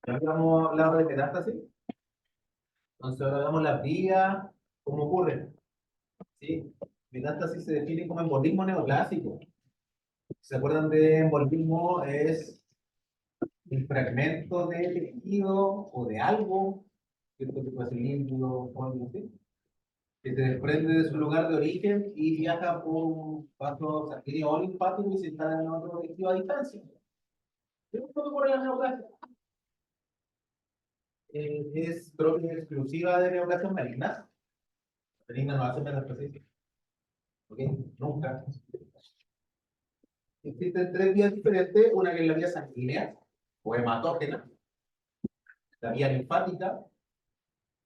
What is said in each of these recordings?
Ya habíamos hablado de metástasis, entonces ahora vemos las vías, cómo ocurre. ¿Sí? Metástasis se define como embolismo neoplásico. ¿Se acuerdan de embolismo? Es el fragmento de tejido o de algo, cierto tipo de cilindro o algo así, que se desprende de su lugar de origen y viaja por un paso sanguíneo o linfático y se instala en otro tejido a distancia. ¿Qué es lo que ocurre en la neoplasia? Es propia y exclusiva de neoplasias malignas. Malignas no hacen metástasis. ¿Ok? Nunca. Existen tres vías diferentes, una que es la vía sanguínea o hematógena, la vía linfática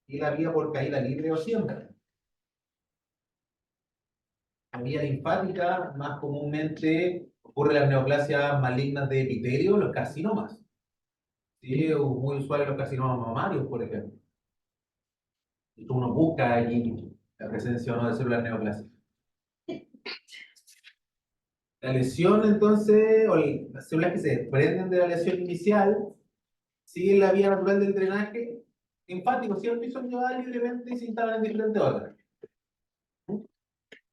y la vía por caída libre o siembra. La vía linfática más comúnmente ocurre en las neoplasias malignas de epitelio, los carcinomas. ¿Sí? Muy usuales los carcinomas mamarios, por ejemplo. Y uno busca allí la presencia o no de células neoplásicas. La lesión, entonces, o las células que se desprenden de la lesión inicial, siguen la vía natural del drenaje linfático, ¿cierto? Y son llevadas libremente y se instalan en diferentes órganos.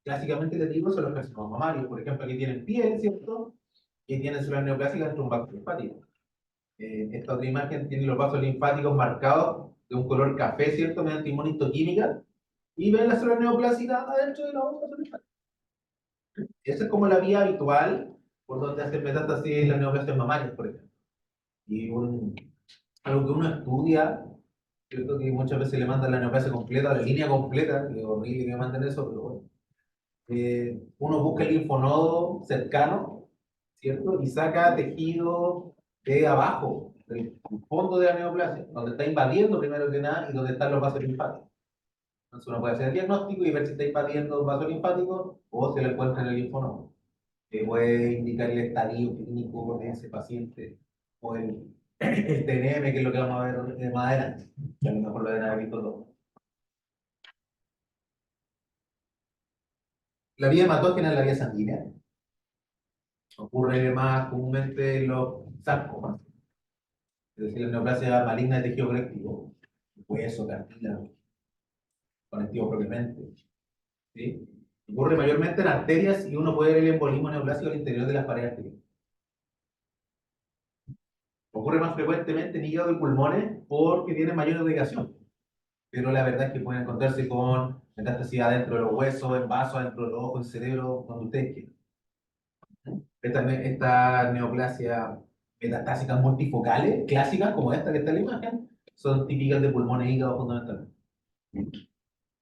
Clásicamente te digo, son los carcinomas mamarios, por ejemplo, aquí tienen piel, ¿cierto? Y tienen células neoplásicas dentro de un vaso linfático. Esta otra imagen tiene los vasos linfáticos marcados de un color café, ¿cierto? Mediante inmunistoquímica. Y ven las células neoplásicas adentro de los vasos linfáticos. Esa es como la vía habitual por donde hacen metástasis las neoplasias mamarias, por ejemplo. Y algo que uno estudia, ¿cierto? Que muchas veces le mandan la neoplasia completa, la línea completa, que es horrible que me manden eso, pero bueno. Uno busca el linfonodo cercano, ¿cierto? Y saca tejido de abajo, del fondo de la neoplasia, donde está invadiendo primero que nada y donde están los vasos linfáticos. Entonces uno puede hacer el diagnóstico y ver si está invadiendo vasos linfáticos o si lo encuentra en el linfonodo, que puede indicar el estadio clínico de ese paciente o el TNM, que es lo que vamos a ver más adelante, que a lo mejor lo deben haber visto todo. La vía hematógena es la vía sanguínea. Ocurre más comúnmente en los sarcomas, es decir, la neoplasia maligna de tejido conectivo, hueso, cartílago, conectivo propiamente. ¿Sí? Ocurre mayormente en arterias y uno puede ver el embolismo neoplásico al interior de las paredes arteriales. Ocurre más frecuentemente en hígado y pulmones porque tienen mayor irrigación, pero la verdad es que pueden encontrarse con metástasis adentro de los huesos, en vasos, adentro de los ojos, en el cerebro, donde ustedes quieran. Esta neoplasia metastásicas multifocales, clásicas como esta que está en la imagen, son típicas de pulmones e hígado fundamentalmente.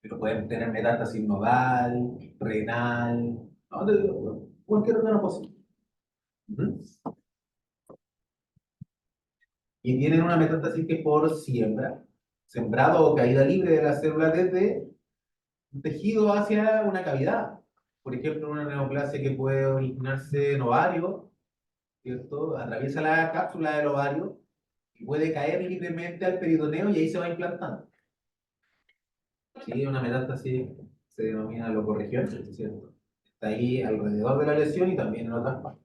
Pero pueden tener metástasis nodal, renal, ¿no? Cualquier órgano posible. Y tienen una metástasis que por siembra, sembrado o caída libre de la célula desde un tejido hacia una cavidad. Por ejemplo, una neoplasia que puede originarse en ovario, ¿cierto? Atraviesa la cápsula del ovario y puede caer libremente al peritoneo y ahí se va implantando. Sí, una metástasis se denomina locorregión, ¿cierto? Está ahí alrededor de la lesión y también en otras partes.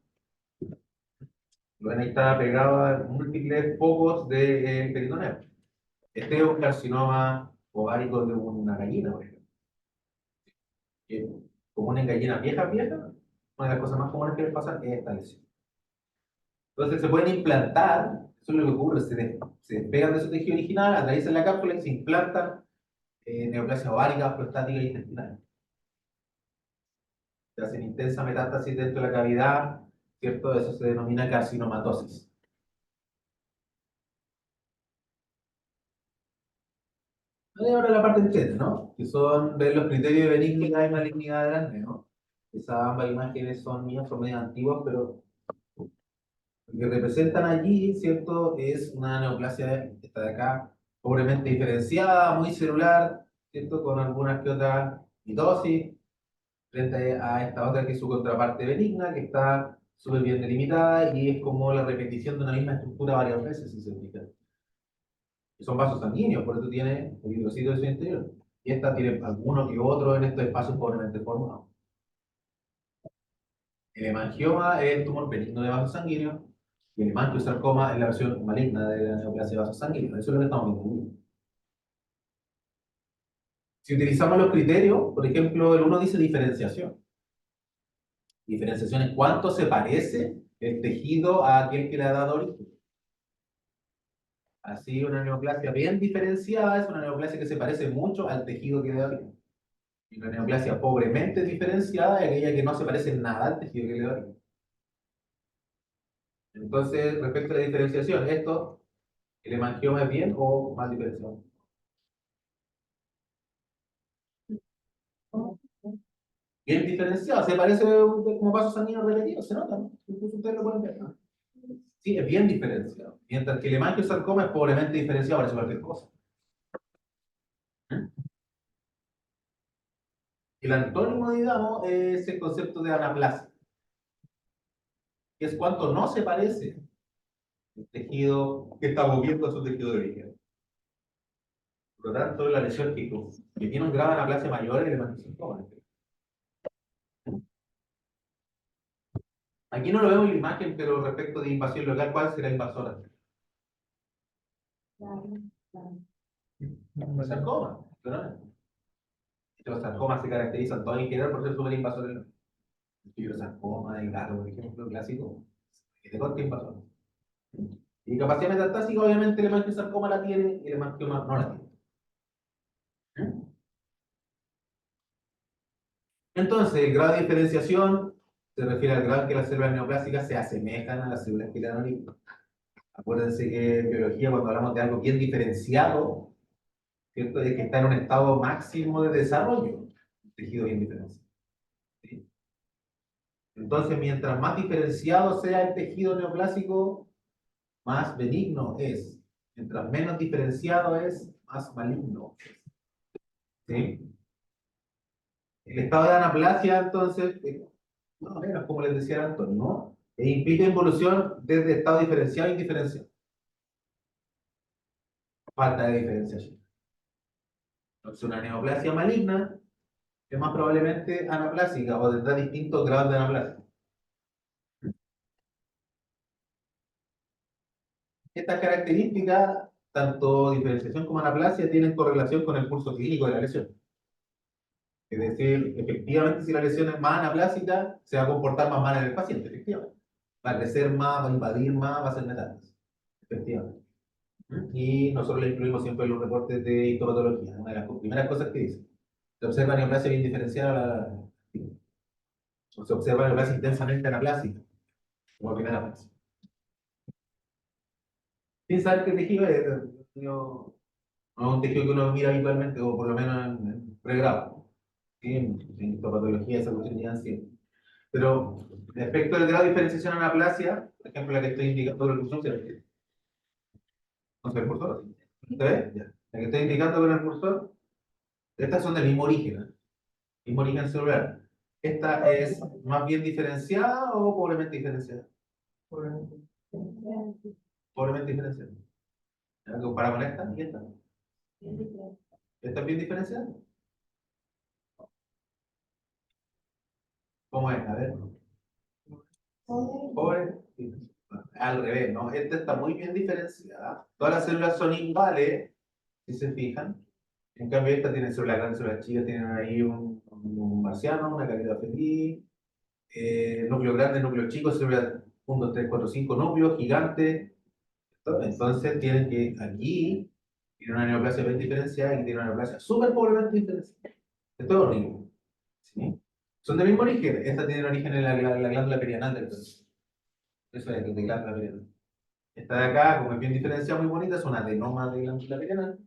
Bueno, ahí está pegado a múltiples focos del peritoneo. Este es un carcinoma ovárico de una gallina, por ejemplo. Que, como una gallina vieja, una de las cosas más comunes que les pasa es esta lesión. Entonces se pueden implantar, eso es lo que ocurre, se despegan de su tejido original, atraviesan la cápsula y se implantan neoplasias ováricas, prostáticas e intestinales. Se hacen intensa metástasis dentro de la cavidad, ¿cierto? Eso se denomina carcinomatosis. Y ahora la parte entrete, ¿no? Que son ver los criterios de benignidad y malignidad del acné, ¿no? Esas ambas imágenes son mías, son medio antiguas, pero lo que representan allí, ¿cierto? Es una neoplasia, esta de acá, pobremente diferenciada, muy celular, ¿cierto? Con algunas que otras mitosis, frente a esta otra que es su contraparte benigna, que está súper bien delimitada y es como la repetición de una misma estructura varias veces, si se fija. Y son vasos sanguíneos, por eso tiene eritrocitos en su interior. Y esta tiene alguno que otro en estos espacios pobremente formados. El hemangioma es el tumor benigno de vasos sanguíneos. Y el hemangiosarcoma es la versión maligna de la neoplasia vasosanguínea. Eso es lo que estamos viendo. Si utilizamos los criterios, por ejemplo, el uno dice diferenciación. Diferenciación es cuánto se parece el tejido a aquel que le ha dado origen. Así, una neoplasia bien diferenciada es una neoplasia que se parece mucho al tejido que le da origen. Y una neoplasia pobremente diferenciada es aquella que no se parece en nada al tejido que le da origen. Entonces, respecto a la diferenciación, esto, ¿el hemangioma es bien o mal diferenciado? Bien diferenciado, se parece como vasos sanguíneos repetidos, se nota, ¿no? Incluso ustedes lo pueden ver, ¿no? Sí, es bien diferenciado. Mientras que el hemangiosarcoma es pobremente diferenciado, parece cualquier cosa. El antónimo, digamos, es el concepto de anaplasia, que es cuánto no se parece el tejido que estamos viendo a su tejido de origen. Por lo tanto, la lesión que tiene un grado de anaplasia mayor es el hemangiosarcoma. Aquí no lo vemos en la imagen, pero respecto de invasión local, ¿cuál será invasora? El sarcoma, ¿verdad? Los sarcomas se caracterizan todos en general por ser súper invasores. El fibrosarcoma de gato, por ejemplo, clásico, que te corta invasor. Y capacidad metastásica, obviamente, el hemangiosarcoma la tiene y el hemangioma no la tiene. Entonces, el grado de diferenciación se refiere al grado en que las células neoplásicas se asemejan a las células que le dan origen. Acuérdense que en biología, cuando hablamos de algo bien diferenciado, ¿cierto? Es que está en un estado máximo de desarrollo, un tejido bien diferenciado. ¿Sí? Entonces, mientras más diferenciado sea el tejido neoplásico, más benigno es. Mientras menos diferenciado es, más maligno. ¿Sí? El estado de anaplasia, entonces, más o menos como les decía Antonio, ¿no? Implica involución desde estado diferenciado a indiferenciado. Falta de diferenciación. Entonces, una neoplasia maligna es más probablemente anaplásica o tendrá distintos grados de anaplasia. Estas características, tanto diferenciación como anaplasia, tienen correlación con el curso clínico de la lesión. Es decir, efectivamente, si la lesión es más anaplásica, se va a comportar más mal en el paciente, efectivamente. Va a crecer más, va a invadir más, va a ser metástasis. Efectivamente. Y nosotros le incluimos siempre en los reportes de histopatología, una de las primeras cosas que dice. Se observa neoplasia bien diferenciada, o se observa neoplasia intensamente anaplásica, como primera fase. Sin saber qué tejido es, no es un tejido que uno mira habitualmente, o por lo menos en pregrado. ¿Sí? En histopatología esa cuestión ya siempre. Pero respecto al grado de diferenciación anaplasia, por ejemplo, la que estoy indicando con el cursor, ¿no se ve el cursor? ¿Se ve? Ya. La que estoy indicando con el cursor, estas son del mismo origen, ¿eh? Mismo origen celular. ¿Esta es más bien diferenciada o pobremente diferenciada? Pobremente diferenciada. ¿Ya? Comparado con esta y esta. ¿Esta es bien diferenciada? ¿Cómo es? A ver. Pobre. Al revés, ¿no? Esta está muy bien diferenciada. Todas las células son iguales, si se fijan. En cambio, esta tiene células grandes, células chicas, tienen ahí un marciano, una calidad feliz, núcleo grande, núcleo chico, células 1, 2, 3, 4, 5 núcleos, gigantes. Entonces, tienen que aquí tiene una neoplasia bien diferenciada y tiene una neoplasia súper pobremente diferenciada. Esto es horrible. ¿Sí? Son del mismo origen. Esta tiene origen en la glándula perianal del pezón. Eso es de glándula perianal. Esta de acá, como es bien diferenciada, muy bonita, es un adenoma de glándula perianal.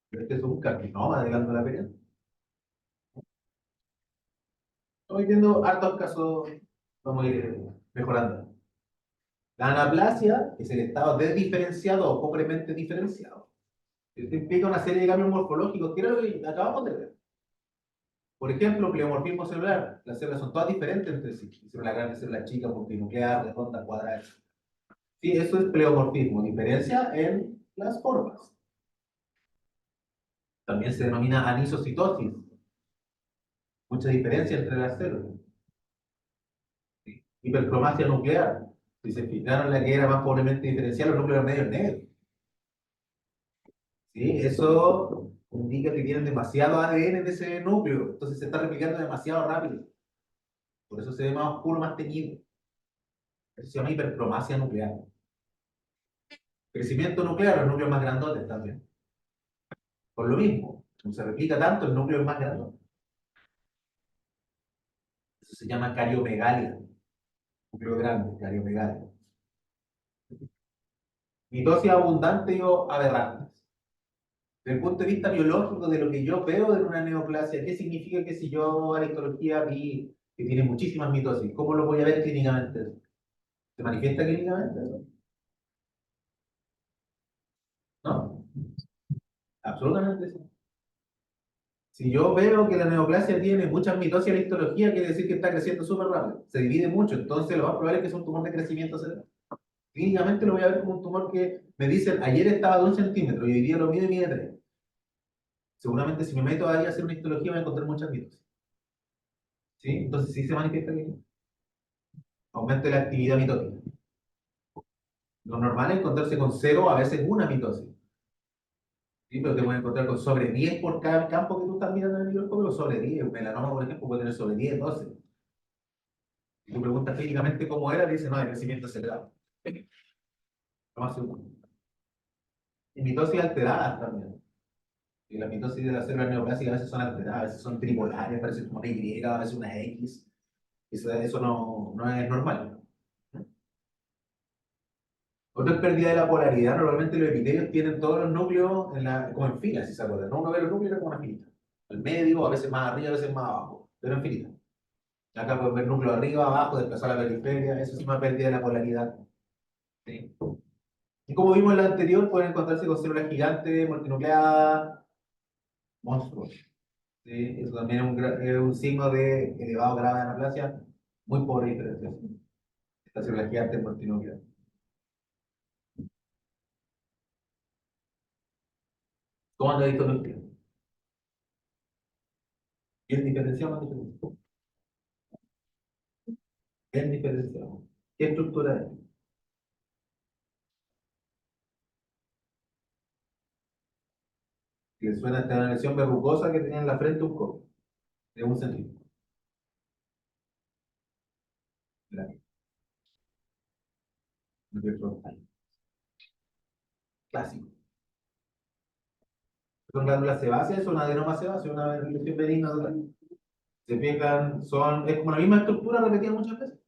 Pero este es un carcinoma de glándula perianal. Estoy viendo hartos casos, vamos a ir mejorando. La anaplasia es el estado desdiferenciado o pobremente diferenciado. Esto implica una serie de cambios morfológicos, que era lo que acabamos de ver. Por ejemplo, pleomorfismo celular. Las células son todas diferentes entre sí. Célula grande, célula chica, multinuclear, redonda, cuadrada. Sí, eso es pleomorfismo, diferencia en las formas. También se denomina anisocitosis. Mucha diferencia entre las células. ¿Sí? Hipercromasia nuclear. Si se fijaron, la que era más pobremente diferenciada, los núcleos medios negros. ¿Sí? Eso indica que tienen demasiado ADN en ese núcleo, entonces se está replicando demasiado rápido. Por eso se ve más oscuro, más teñido. Eso se llama hipercromasia nuclear. Crecimiento nuclear, los núcleos más grandotes también. Por lo mismo, como se replica tanto, el núcleo es más grande. Eso se llama cariomegalia. Núcleo grande, cariomegalia. Mitosis abundante o aberrantes. Desde el punto de vista biológico de lo que yo veo en una neoplasia, ¿qué significa que si yo a la histología vi que tiene muchísimas mitosis? ¿Cómo lo voy a ver clínicamente? ¿Se manifiesta clínicamente eso? ¿No? Absolutamente sí. Si yo veo que la neoplasia tiene muchas mitosis en la histología, quiere decir que está creciendo súper rápido. Se divide mucho, entonces lo más probable es que es un tumor de crecimiento cerebral. Clínicamente lo voy a ver como un tumor que me dicen, ayer estaba de 1 centímetro y hoy día lo mide y mide 3. Seguramente si me meto ahí a hacer una histología voy a encontrar muchas mitosis. ¿Sí? Entonces sí se manifiesta clínicamente. Aumento de la actividad mitótica. Lo normal es encontrarse con 0, a veces una mitosis. ¿Sí? Pero te puedes encontrar con sobre 10 por cada campo que tú estás mirando en el microscopio, sobre 10. Un melanoma, por ejemplo, puede tener sobre 10, 12. Si tú preguntas clínicamente cómo era, te dice, no, de crecimiento acelerado. Lo más seguro. Y mitosis alteradas también. Y las mitosis de las células neoplásicas a veces son alteradas, a veces son tripolares, parece como una Y, a veces una X. Eso no es normal. Otra es pérdida de la polaridad. Normalmente los epitelios tienen todos los núcleos como en filas, si se acuerdan, ¿no? Uno ve los núcleos como una filita. Al medio, a veces más arriba, a veces más abajo, pero en filita. Acá pueden ver núcleo arriba, abajo, desplazar la periferia, eso es una pérdida de la polaridad. ¿Sí? Y como vimos en la anterior, pueden encontrarse con células gigantes, multinucleadas, monstruos. ¿Sí? Eso también es un signo de elevado grado de anaplasia, muy pobre diferenciación. Estas células gigantes multinucleadas. ¿Cómo anda visto los pies? Bien diferenciado, más diferenciado. Bien diferenciado. ¿Qué estructura es? Que suena esta una lesión verrucosa que tenía en la frente un copo, de 1 centímetro. Grande, núcleo frontal. Clásico. Son glándulas sebáceas, son adenomas sebáceas, una lesión benigna total. Se fijan, es como la misma estructura repetida muchas veces.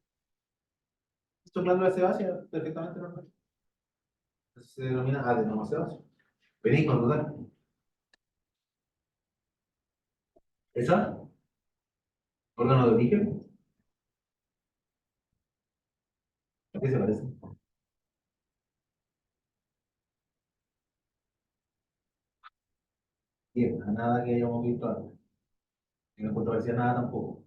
Son glándulas sebáceas perfectamente normales. Se denomina adenoma sebáceo. Benigno total. ¿Esa? ¿Órgano de origen? ¿A qué se parece? Bien, a nada que hayamos visto antes. Y no controversia nada tampoco.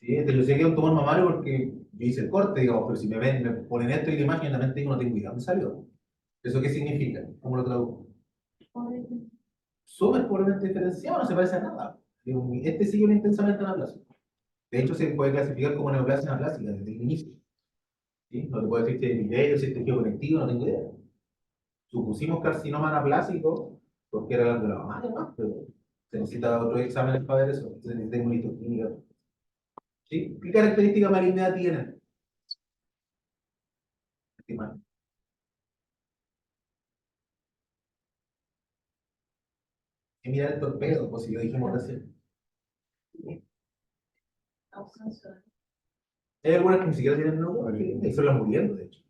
Sí, yo sé que es un tumor mamario porque yo hice el corte, digamos, pero si me ven, me ponen esto en la imagen, también tengo, no tengo idea dónde salió. ¿Eso qué significa? ¿Cómo lo traduzco? Súper pobremente diferenciado, no se parece a nada. Digo, este sigue una intensamente anaplásico. De hecho, se puede clasificar como neoplasia anaplásica desde el inicio. ¿Sí? No te puedo decir si es video, si es tejido conectivo, no tengo idea. Supusimos carcinoma anaplásico porque era la de la mamá, ¿no? Pero se necesita otros exámenes para ver eso. Se necesita inmunohistoquímica. ¿Sí? ¿Qué característica maligna tiene? Estimado. Y mira el torpedo, pues si lo dijimos recién. Hay algunas que ni siquiera tienen nombre, ahí son las muriendo, de hecho.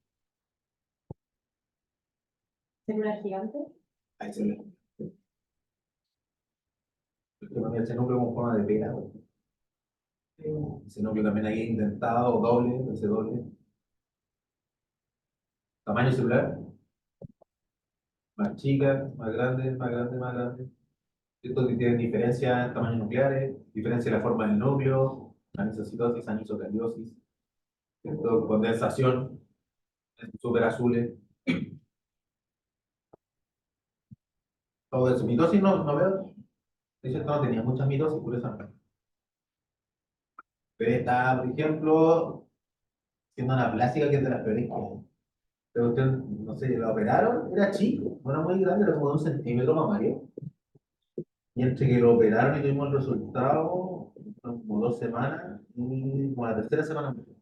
¿Célula gigante? Ahí se ve. Porque también ese núcleo con forma de pera, güey. Ese núcleo también ahí intentado, doble, ese doble. Tamaño celular, más chica, más grande, más grande, más grande. Esto tiene diferencia en tamaños nucleares, diferencia en la forma del núcleo, anisocitosis, anisocariosis, esto, condensación, súper azules, todo eso. Mitosis no veo, de hecho no tenía muchas mitosis, por eso no. Pero está, por ejemplo, siendo una plástica que es de las peores que hay. Pero usted, no sé, la operaron, era chico, no era muy grande, era como de 1 centímetro mamario. Y entre que lo operaron y tuvimos el resultado, fueron como 2 semanas, y como la tercera semana murió.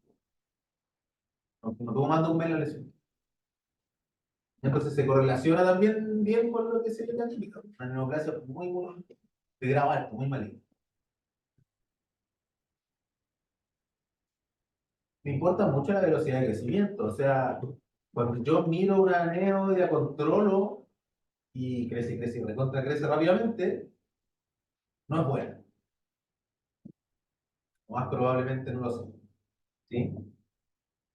No tuvo más de un mes la lesión. Entonces se correlaciona también bien con lo que se ve en la química. Una neoplasia muy de grado alto, muy maligna. Me importa mucho la velocidad de crecimiento. O sea, cuando yo miro una neo y la controlo y crece, recontra crece rápidamente, no es buena. O más probablemente no lo sea. ¿Sí?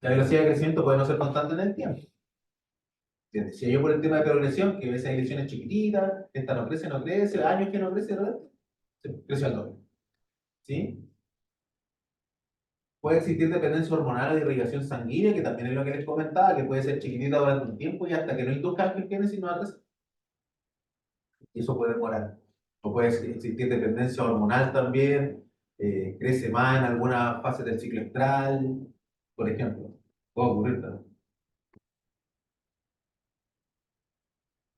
La velocidad de crecimiento puede no ser constante en el tiempo. ¿Entiendes? Si yo por el tema de progresión, que a veces hay lesiones chiquititas, esta no crece, años que no crece, ¿verdad? Creció al doble. ¿Sí? Puede existir dependencia hormonal o de irrigación sanguínea, que también es lo que les comentaba, que puede ser chiquitita durante un tiempo y hasta que no induzca el genes y no va a crecer. Y eso puede demorar. O puede existir dependencia hormonal también, crece más en alguna fase del ciclo estral, por ejemplo. Puede ocurrir también.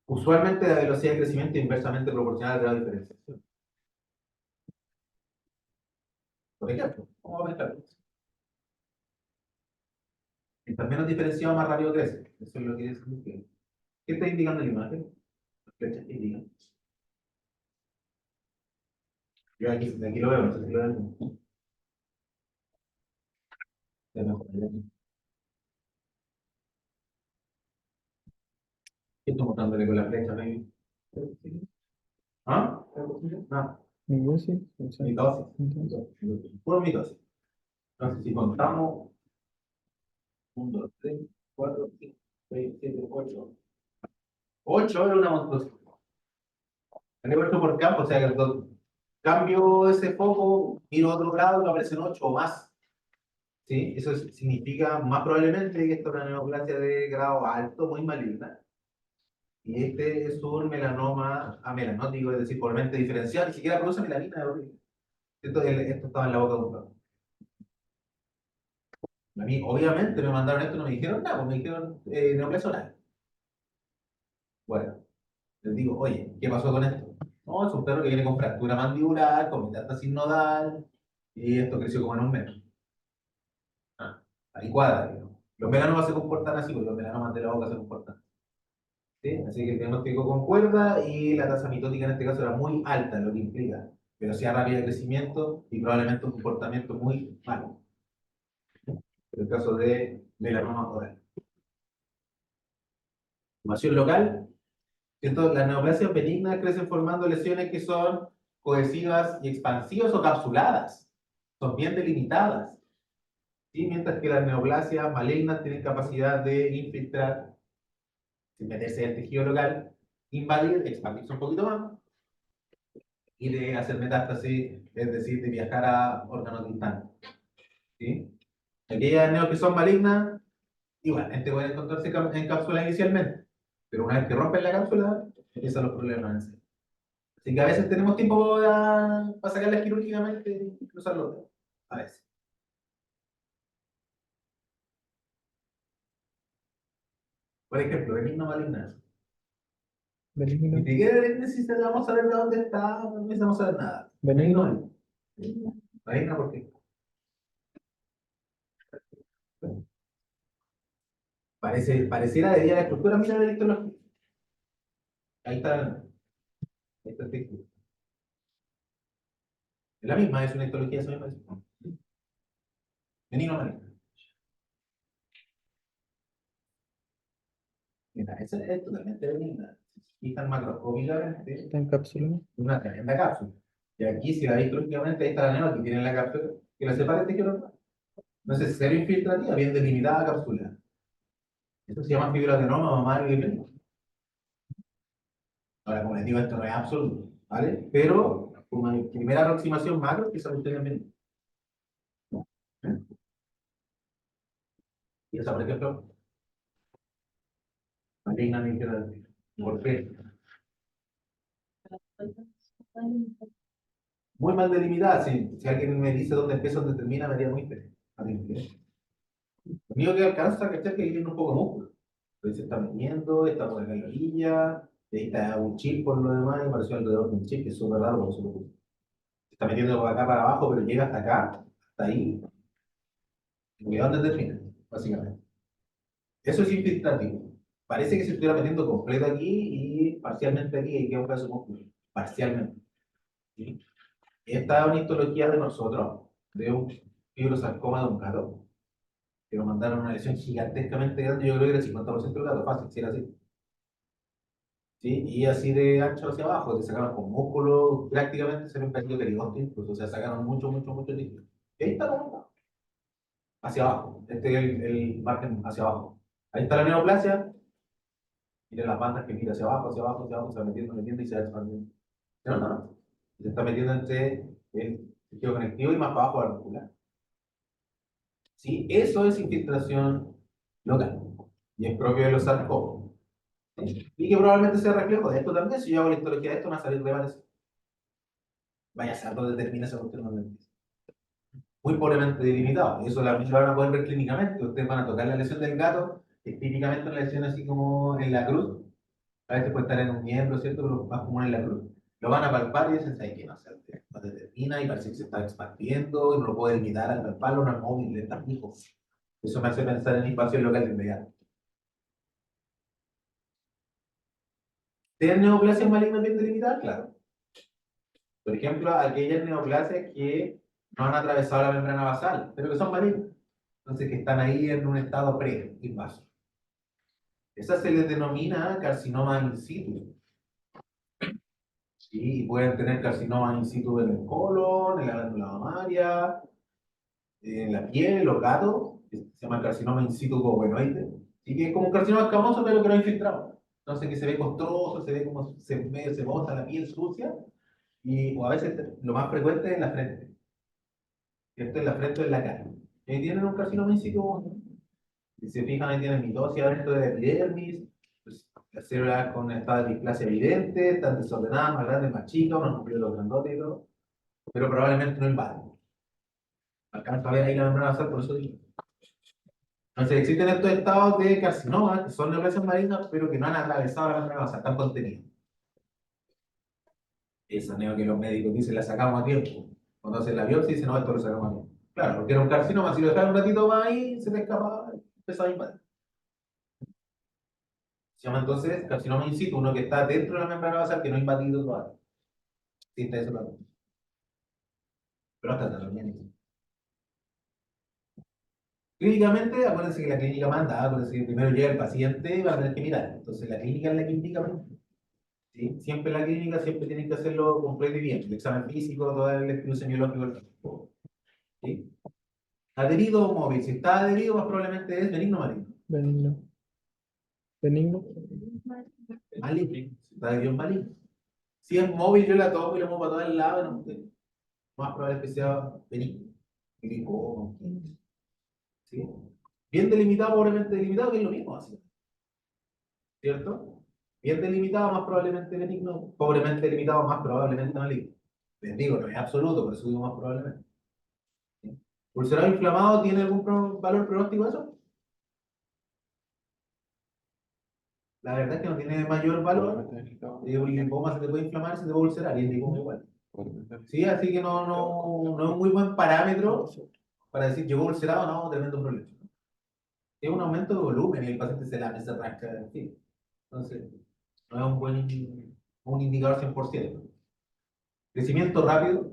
Usualmente la velocidad de crecimiento es inversamente proporcional al grado de diferenciación. Por ejemplo, vamos a pensar. Mientras menos diferenciado, más rápido crece. Eso es lo que dice el estudio. ¿Qué está indicando la imagen? Las flechas que indican. Yo aquí, de aquí lo veo, no sé si lo ven. ¿Qué estoy mostrándole con la flecha, baby? ¿Ah? Ah, Mitosis, o sea, mitosis. entonces, Puro mitosis. Entonces, si contamos 1, 2, 3, 4, 5, 6, 7, 8. 8 es una monstruosidad. Tengo 8 por campo, o sea que cambio ese foco, miro a otro lado y me aparecen 8 o más. ¿Sí? Eso significa más probablemente que esto es una neoplasia de grado alto, muy maligna. Y este es un melanoma amelanótico, es decir, pobremente diferencial, ni siquiera produce melanina, es horrible. Esto estaba en la boca de un perro. A mí, obviamente, me mandaron esto y no me dijeron nada, pues me dijeron neoplasia oral. Bueno, les digo, oye, ¿qué pasó con esto? No, es un perro que viene con fractura mandibular, con metástasis nodal, y esto creció como en un mes. Ah, ahí cuadra, digamos. Los melanomas se comportan así, porque los melanomas de la boca se comportan. ¿Sí? Así que el diagnóstico concuerda y la tasa mitótica en este caso era muy alta, lo que implica velocidad rápida de crecimiento y probablemente un comportamiento muy malo. En el caso de melanoma oral. Formación local, ¿cierto? Las neoplasias benignas crecen formando lesiones que son cohesivas y expansivas o capsuladas. Son bien delimitadas. ¿Sí? Mientras que las neoplasias malignas tienen capacidad de infiltrar, sin meterse en el tejido local, invadir, expandirse un poquito más y de hacer metástasis, es decir, de viajar a órganos distantes. ¿Sí? Aquellas neos que son malignas, igualmente pueden encontrarse en cápsula inicialmente, pero una vez que rompen la cápsula, empiezan los problemas en sí. Así que a veces tenemos tiempo para sacarlas quirúrgicamente y cruzar los dedos. A veces. Por ejemplo, benigno maligna. benigno, Ni siquiera necesitamos saber de dónde está, no necesitamos saber nada. benigno, Benigno. Maligna, ¿por qué? Pareciera de la estructura mira de la histología. Ahí está, ahí está el texto. Es la misma, es una histología, esa misma. Benigno maligno. Mira, esa es totalmente benigna. Y tan macroscópicamente, está encapsulado. una tremenda cápsula. Y aquí, si la veis histológicamente, ahí está la neo que tiene en la cápsula, que la separa el tejido normal. No es cero infiltrativa, bien delimitada cápsula. Esto se llama fibroadenoma mamario y benigno. Ahora, como les digo, esto no es absoluto, ¿vale? Pero, como primera aproximación macro, que esa cuestión es benigna. ¿Eh? Y esa, por ejemplo, maligna ni siquiera. ¿Por qué? Muy mal delimitada. Si alguien me dice dónde empieza o dónde termina, me haría muy feliz. Lo único que alcanza, ¿cachai? Que ahí tiene un poco de músculo. Entonces se está metiendo, está por acá en la orilla, y ahí está un chip por lo demás, y pareció alrededor de un chip, que es súper raro, porque se está metiendo por acá para abajo, pero llega hasta acá, hasta ahí, y ¿dónde termina? Básicamente. Eso es infiltrativo. Parece que se estuviera metiendo completo aquí y parcialmente aquí, y queda un pedazo de músculo. Parcialmente. ¿Sí? Esta es una histología de nosotros, de un fibrosarcoma de un gato, que nos mandaron una lesión gigantescamente grande, yo creo que era el 50% del gato, fácil, si era así. ¿Sí? Y así de ancho hacia abajo, se sacaron con músculo, prácticamente se ve un pequeño perigonte, incluso, o sea, sacaron mucho, mucho, mucho líquido. Y ahí está la bomba, hacia abajo, este es el margen hacia abajo. Ahí está la neoplasia, miren las bandas que mira hacia abajo, hacia abajo, hacia abajo, se va metiendo, metiendo y se va expandiendo. No, no, no. Se está metiendo entre el tejido conectivo y más para abajo la muscular. ¿Sí? Eso es infiltración local y es propio de los sarcófagos. ¿Sí? Y que probablemente sea reflejo de esto también. Si yo hago la histología de esto, me va a salir de varias. Vaya a ser donde termina esa cuestión normalmente. Muy pobremente delimitado. Eso lo van a poder ver clínicamente. Ustedes van a tocar la lesión del gato, que es típicamente una lesión así como en la cruz. A veces puede estar en un miembro, ¿cierto? Pero más común en la cruz. Lo van a palpar y dicen, ¿sabes qué? No, no determina y parece que se está expandiendo y no lo puede limitar al palparlo, no es móvil, está fijo. Eso me hace pensar en invasión local de inmediato. ¿Tienen neoplasias malignas bien delimitadas? Claro. Por ejemplo, aquellas neoplasias que no han atravesado la membrana basal, pero que son malignas. Entonces, que están ahí en un estado pre-invaso. Esa se les denomina carcinoma in situ. ¿Sí? Y pueden tener carcinoma in situ en el colon, en la glándula mamaria, en la piel, en los gatos, que se llama carcinoma in situ covenoide. Y que es como un carcinoma escamoso, pero que no infiltrado. Entonces, que se ve costroso, se ve como se bota la piel sucia, y o a veces lo más frecuente es en la frente. Esto es la frente o en la cara. Y ahí tienen un carcinoma in situ. Si se fijan, ahí tienen mitosis adentro de la epidermis, pues, las células con estado de displasia evidente, están desordenadas, más grandes, más chicas, unos núcleos grandotes y todo, pero probablemente no invaden. Alcanza a ver ahí la membrana basal, por eso digo. Entonces existen estos estados de carcinoma, que son neoplasias malignas, pero que no han atravesado la membrana basal, están contenidos. Esa neo que los médicos dicen, la sacamos a tiempo. Cuando hacen la biopsia, dicen, no, esto lo sacamos a tiempo. Claro, porque era un carcinoma, si lo dejaron un ratito más ahí, se te escapa, empezaba a invadir. Se llama entonces carcinoma in situ, uno que está dentro de la membrana basal que no ha invadido todavía. Sí, está eso también. Pero hasta también. Clínicamente, acuérdense que la clínica manda, acuérdense que primero llega el paciente y va a tener que mirar. Entonces la clínica es la que indica, ¿sí? Siempre la clínica, siempre tienen que hacerlo completo y bien. El examen físico, todo el estudio semiológico. ¿Sí? Adherido o móvil. Si está adherido, más probablemente es benigno o maligno. Benigno. Benigno. Maligno. Si está adherido es maligno. Si es móvil, yo la toco y la muevo para todos lados, no, más probable es que sea benigno. Glicomas, ¿sí? Bien delimitado, pobremente delimitado, que es lo mismo, así, ¿cierto? Bien delimitado, más probablemente benigno, pobremente delimitado, más probablemente maligno. Les digo, no es absoluto, por eso digo más probablemente. ¿Sí? ¿Ulcerado inflamado tiene algún valor pronóstico eso? La verdad es que no tiene mayor valor. Un linfoma se te puede inflamar, se te puede ulcerar, y el linfoma igual. Sí, así que no es un muy buen parámetro para decir llegó ulcerado, no, tremendo problema. Es un aumento de volumen y el paciente se lame, se rasca, en fin. Entonces, no es un buen un indicador 100%. Crecimiento rápido,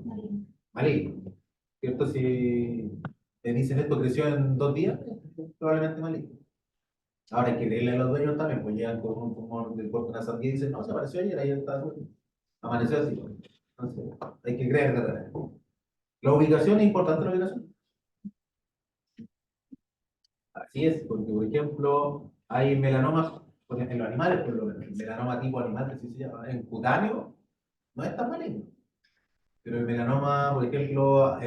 maligno. ¿Cierto? Si te dicen esto creció en 2 días, probablemente maligno. Ahora hay que creerle a los dueños también, pues llegan con un tumor del cuerpo nasal y dicen, no, se apareció ayer, ayer está, amaneció así. Entonces, hay que creer de verdad. La ubicación es importante, la ubicación. Así es, porque por ejemplo, hay melanomas en los animales, por lo menos, el melanoma tipo animal, que así se llama, en cutáneo, no es tan maligno. Pero el melanoma, por ejemplo,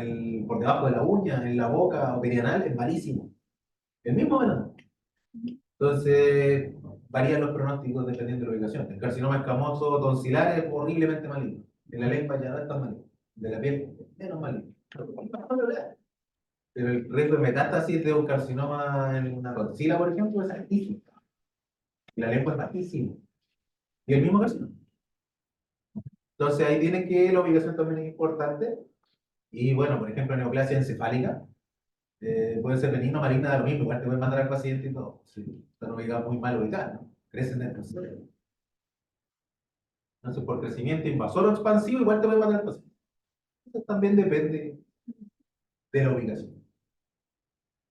por debajo de la uña, en la boca o perianal, es malísimo. El mismo melanoma. Entonces, varían los pronósticos dependiendo de la ubicación. El carcinoma escamoso tonsilar es horriblemente maligno. De la lengua ya no es tan maligno. De la piel, menos maligno. Pero el riesgo de metástasis de un carcinoma en una toxina, por ejemplo, es altísimo. Y la lengua es bajísima. Y el mismo carcinoma. Entonces ahí tiene que la ubicación también es importante. Y bueno, por ejemplo, neoplasia encefálica. Puede ser benigno, maligna, da lo mismo. Igual te pueden mandar al paciente y todo. Sí, están ubicados muy mal ubicados, ¿no? Crecen dentro del cerebro. Entonces, por crecimiento invasor o expansivo, igual te pueden mandar al paciente. Entonces, también depende de la ubicación.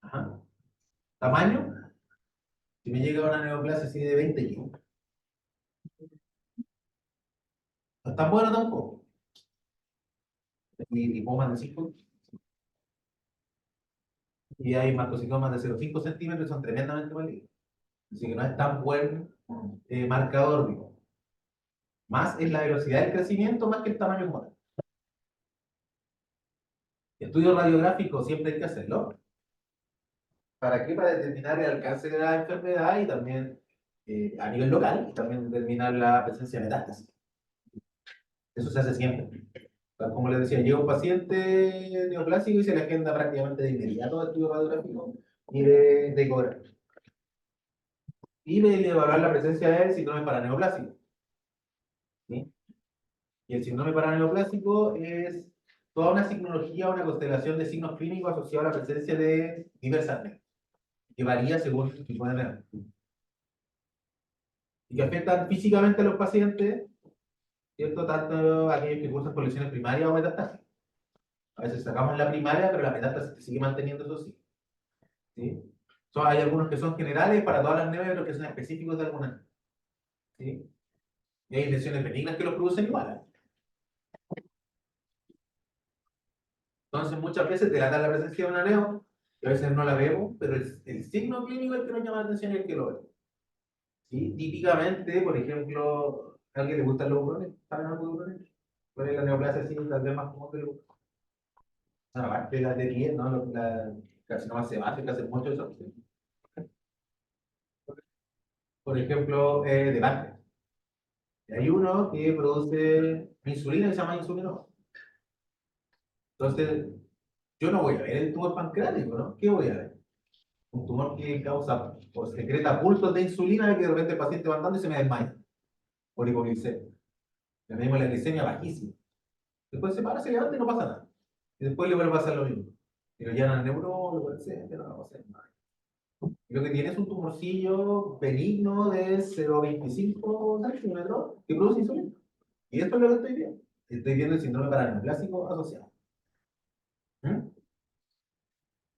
Ajá. Tamaño. Si me llega una neoplasia así de 20 kilos. No es tan bueno tampoco. Y lipomas de 5. Y hay mastocitomas de 0,5 centímetros, son tremendamente malignos. Así que no es tan buen marcador, digo. Más es la velocidad del crecimiento, más que el tamaño como tal. Estudio radiográfico siempre hay que hacerlo. ¿Para qué? Para determinar el alcance de la enfermedad y también a nivel local, y también determinar la presencia de metástasis. Eso se hace siempre. Tal como les decía, llega un paciente neoplásico y se le agenda prácticamente de inmediato de estudio radiográfico y de ecografía. Y de evaluar la presencia del síndrome paraneoplásico. ¿Sí? Y el síndrome paraneoplásico es toda una signología, una constelación de signos clínicos asociados a la presencia de diversas anemia, que varía según el tipo de anemia. Y que afectan físicamente a los pacientes, ¿cierto? Tanto aquellos que cursan por lesiones primarias o metastáticas. A veces sacamos la primaria, pero la metástasis se sigue manteniendo, eso sí. ¿Sí? Hay algunos que son generales para todas las anemia, pero que son específicos de algunas. ¿Sí? Y hay lesiones benignas que los producen igual. Entonces, muchas veces delatan la presencia de un aneo, que a veces no la vemos, pero el signo clínico es el que nos llama la atención y el que lo ve. ¿Sí? Típicamente, por ejemplo, ¿a alguien le gustan los burones? ¿Saben algo de burones? ¿Cuál es la neoplasia así, tal vez más común que le gusta? Aparte de la de piel, ¿no? La carcinoma sebácea, que hace mucho eso. ¿Sí? Por ejemplo, de páncreas. Y hay uno que produce insulina que se llama insulino. Entonces, yo no voy a ver el tumor pancreático, ¿no? ¿Qué voy a ver? Un tumor que causa o secreta pulsos de insulina y que de repente el paciente va andando y se me desmaya por hipoglicemia. Le medimos la glicemia bajísima. Después se para, se levanta y no pasa nada. Y después le vuelve a pasar lo mismo. Y lo llevan al neurólogo, etcétera, no pasa nada. Y lo que tiene es un tumorcillo benigno de 0,25 centímetros que produce insulina. Y esto es lo que estoy viendo. Estoy viendo el síndrome paraneoplásico asociado. ¿Mm?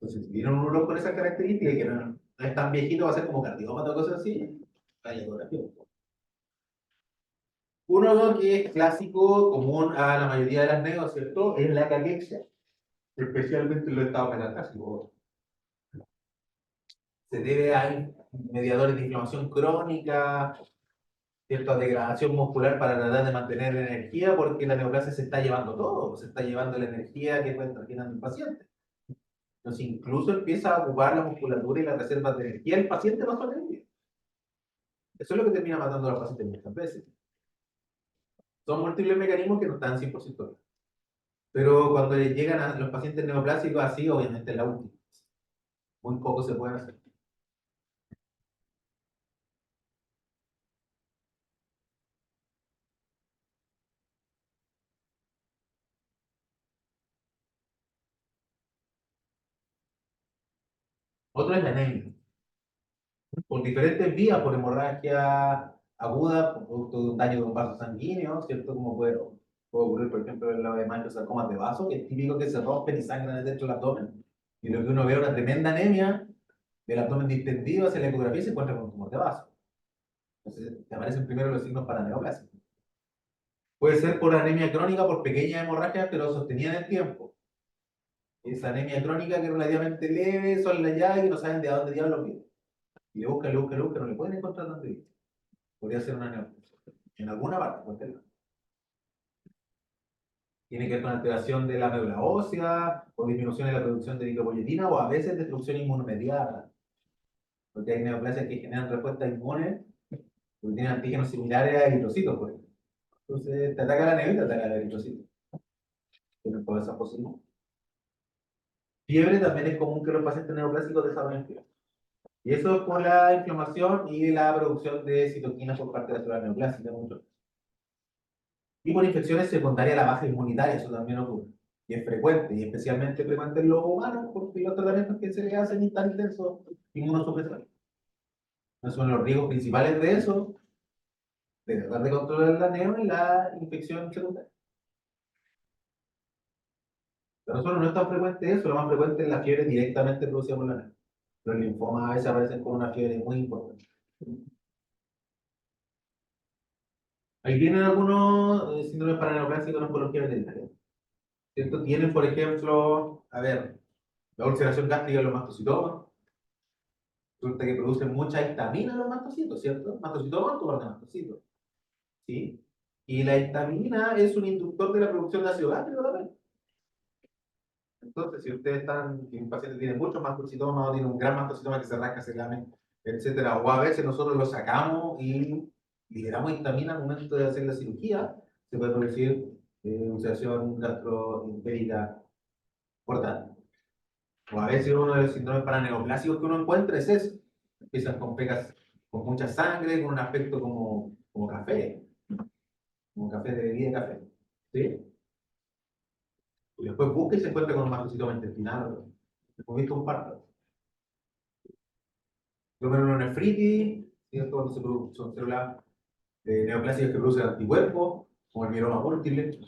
Entonces, si viene un urólogo con esa característica y que no es tan viejito, va a ser como cardiópata o cosas así, hay ecografía. Uno que es clásico, común a la mayoría de las neos, ¿cierto? Es la caquexia, especialmente en los estados metastáticos. Se debe a mediadores de inflamación crónica, cierta degradación muscular para tratar de mantener la energía, porque la neoplasia se está llevando todo, se está llevando la energía que puede estar llenando el paciente. Entonces, incluso empieza a ocupar la musculatura y las reservas de energía el paciente más con energía. Eso es lo que termina matando a los pacientes muchas veces. Son múltiples mecanismos que no están 100% claros. Pero cuando llegan a los pacientes neoplásicos así, obviamente es la última. Muy poco se puede hacer. Otro es la anemia. Por diferentes vías, por hemorragia aguda, por producto de un daño de un vaso sanguíneo, ¿cierto? Como puede ocurrir, por ejemplo, en los hemangiosarcomas de vaso, que es típico que se rompen y sangran dentro del abdomen. Y lo que uno ve es una tremenda anemia del abdomen distendido hacia la ecografía y se encuentra con un tumor de vaso. Entonces, te aparecen primero los signos paraneoplásicos. Puede ser por anemia crónica, por pequeñas hemorragias, pero sostenidas en el tiempo. Esa anemia crónica que es relativamente leve, son la llave y no saben de dónde diablos viene. Y le buscan, no le pueden encontrar dónde viene. Podría ser una neoplasia. En alguna parte, cualquier lado. Tiene que ver con alteración de la médula ósea, o disminución de la producción de eritropoyetina, o a veces destrucción inmunomediata. Porque hay neoplasias que generan respuestas inmunes, porque tienen antígenos similares a eritrocitos, por ejemplo. Entonces, te ataca la anemia y te ataca el eritrocito. Tienen todas esas posibilidades. Fiebre también es común que los pacientes neoplásicos desarrollen fiebre. Y eso es por la inflamación y la producción de citoquinas por parte de la célula neoplásica. Mucho. Y por infecciones secundarias a la baja inmunitaria, eso también ocurre. Y es frecuente, y especialmente frecuente en los humanos, porque los tratamientos que se le hacen están intensos inmunosupresores. Esos son los riesgos principales de eso, de tratar de controlar la neo y la infección secundaria. Para nosotros no es tan frecuente eso, lo más frecuente es la fiebre directamente producida por la neo. Los linfomas a veces aparecen con una fiebre muy importante. Ahí tienen algunos síndromes paraneoplásicos en oncología veterinaria. ¿Cierto? Tienen, por ejemplo, a ver, la ulceración gástrica de los mastocitomas. Resulta que producen mucha histamina los mastocitos, ¿cierto? Mastocitomas, tumor de mastocitos. ¿Sí? Y la histamina es un inductor de la producción de ácido gástrico también. Entonces, si ustedes están, si un paciente tiene muchos mastocitomas o tiene un gran mastocitoma que se rasca, se lame, etcétera, o a veces nosotros lo sacamos y liberamos histamina al momento de hacer la cirugía, se puede producir ulceración gastroentérica importante. O a veces uno de los síndromes paraneoplásicos que uno encuentra es eso. Empiezan con pecas con mucha sangre, con un aspecto como café de bebida de café. ¿Sí? Y después busca y se encuentra con un mastocitoma intestinal. Hemos visto un par. Glomerulonefritis, ¿cierto? Cuando son células neoplásicas que producen anticuerpos, como el mieloma múltiple.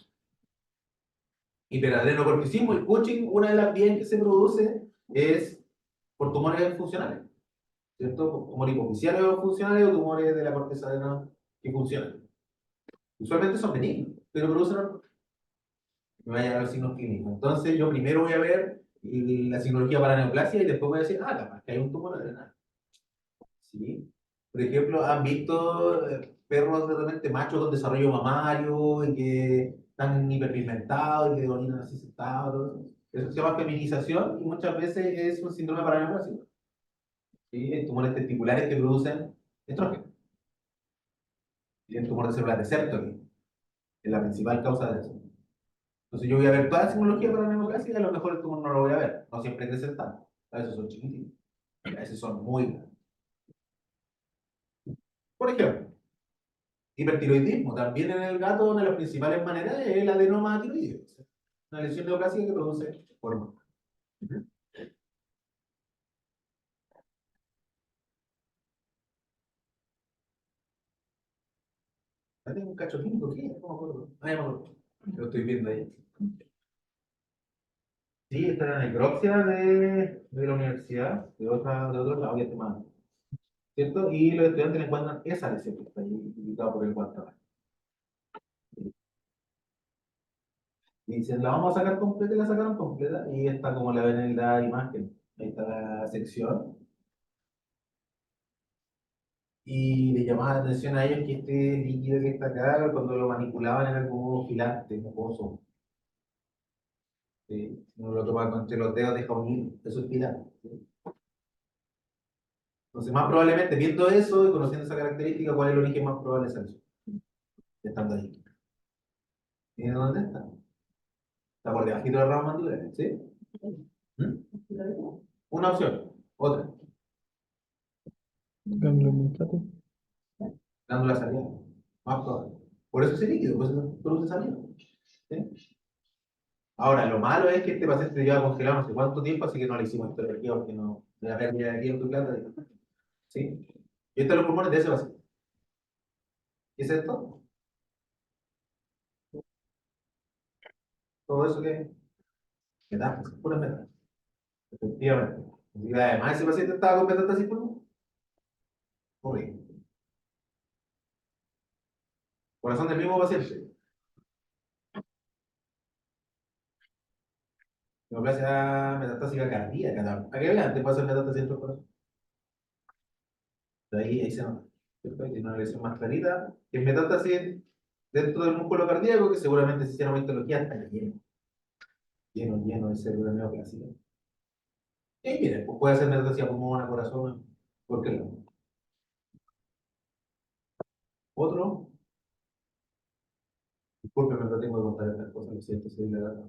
Hiperadrenocorticismo, el Cushing, una de las vías que se produce es por tumores funcionales, ¿cierto? Tumores hipoficiales funcionales o tumores de la corteza adrenal que funcionan. Usualmente son benignos, pero producen me vayan a los signos clínicos. Entonces, yo primero voy a ver la signología para neoplasia y después voy a decir, capaz que hay un tumor adrenal. ¿Sí? Por ejemplo, ¿han visto perros de repente machos con desarrollo mamario y que están hiperpigmentados y que orinan así sentados? Todo eso? Eso se llama feminización y muchas veces es un síndrome paraneoplásico. ¿Sí? En tumores testiculares que producen estrógeno. Y el tumor de células de Sertoli es la principal causa de eso. Entonces yo voy a ver toda la simbología para la neoplasia y a lo mejor el tumor no lo voy a ver. No siempre crecen tanto. A veces son chiquititos. A veces son muy grandes. Por ejemplo, hipertiroidismo. También en el gato una de las principales maneras es el adenoma tiroideo. Una lesión neoplásica que produce hormonas. Ahí tengo un cacho químico. ¿Qué? No me acuerdo. Ah, ya me acuerdo. Lo estoy viendo ahí. Sí, esta es la necropsia de la universidad, de otro lado, que es más. ¿Cierto? Y los estudiantes encuentran esa lesión que está ahí indicada por el guantabara. Y dicen, la vamos a sacar completa y la sacaron completa. Y está como la ven en la imagen. Ahí está la sección. Y le llamaba la atención a ellos que este líquido que está acá, cuando lo manipulaban era como gigante, como ¿sí? Si uno lo toma entre los dedos, deja un hilo. Eso es gigante. ¿Sí? Entonces, más probablemente, viendo eso y conociendo esa característica, ¿cuál es el origen más probable de esa lesión? Estando ahí. ¿Y dónde está? Está por debajo de la rama mandibular. ¿Sí? ¿Mm? Una opción. Otra. Ganglio linfático. Glándula salivar. Más probable. Por eso es líquido, por eso produce saliva. ¿Sí? Ahora, lo malo es que este paciente lleva congelado no sé cuánto tiempo, así que no le hicimos histología porque no, de la pérdida de tiempo y plata. ¿Sí? Y estos son los pulmones de ese paciente. ¿Qué es esto? Todo eso que metástasis, pura metástasis. Efectivamente. Y además, ese paciente estaba con metástasis pulmonar. Horrible. Corazón del mismo paciente. Neoplasia metastásica cardíaca. ¿A qué vean? Te puede hacer metástasis dentro del corazón. De ahí se nota. ¿Cierto? Ahí tiene una lesión más clarita. Que es metástasis dentro del músculo cardíaco, que seguramente si hicieron histología está lleno. Lleno de células neoplásicas. Y mire, pues puede ser metástasis a pulmón, a corazón. ¿Por qué no? Otro. Discúlpeme, pero tengo que contar estas cosas. Lo siento, soy la.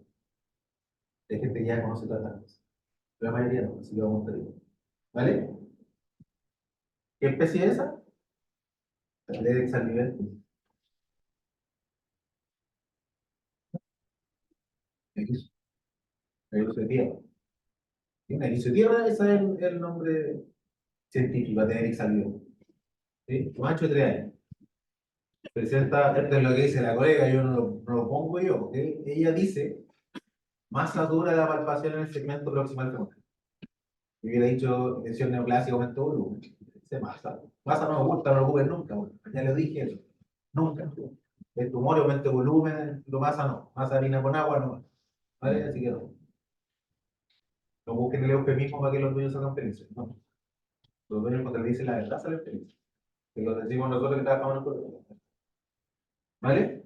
Hay gente que ya conoce todas estas cosas. La mayoría no, así que vamos a ver. ¿Vale? ¿Qué especie es esa? Teledex albiventus. Erizo. Erizo de tierra. ¿Sí? Un erizo de tierra, ese es el nombre científico, Teledex albiventus. ¿Sí? Macho de 3 años. Presenta, esto es lo que dice la colega, yo no lo pongo yo, porque ella dice, masa dura de la palpación en el segmento proximal femoral. Yo hubiera dicho lesión neoplásica, aumento de volumen. Dice masa. Masa no me gusta, no lo ocupes nunca, bueno, ya lo dije eso. Nunca. El tumor aumento de volumen, lo masa no. Masa harina con agua no. ¿Vale? Así que no. No busquen el eufemismo para que los dueños salgan felices. No. Los dueños cuando le dicen la verdad salen felices. Que lo decimos nosotros que trabajamos en el cuerpo. ¿Vale?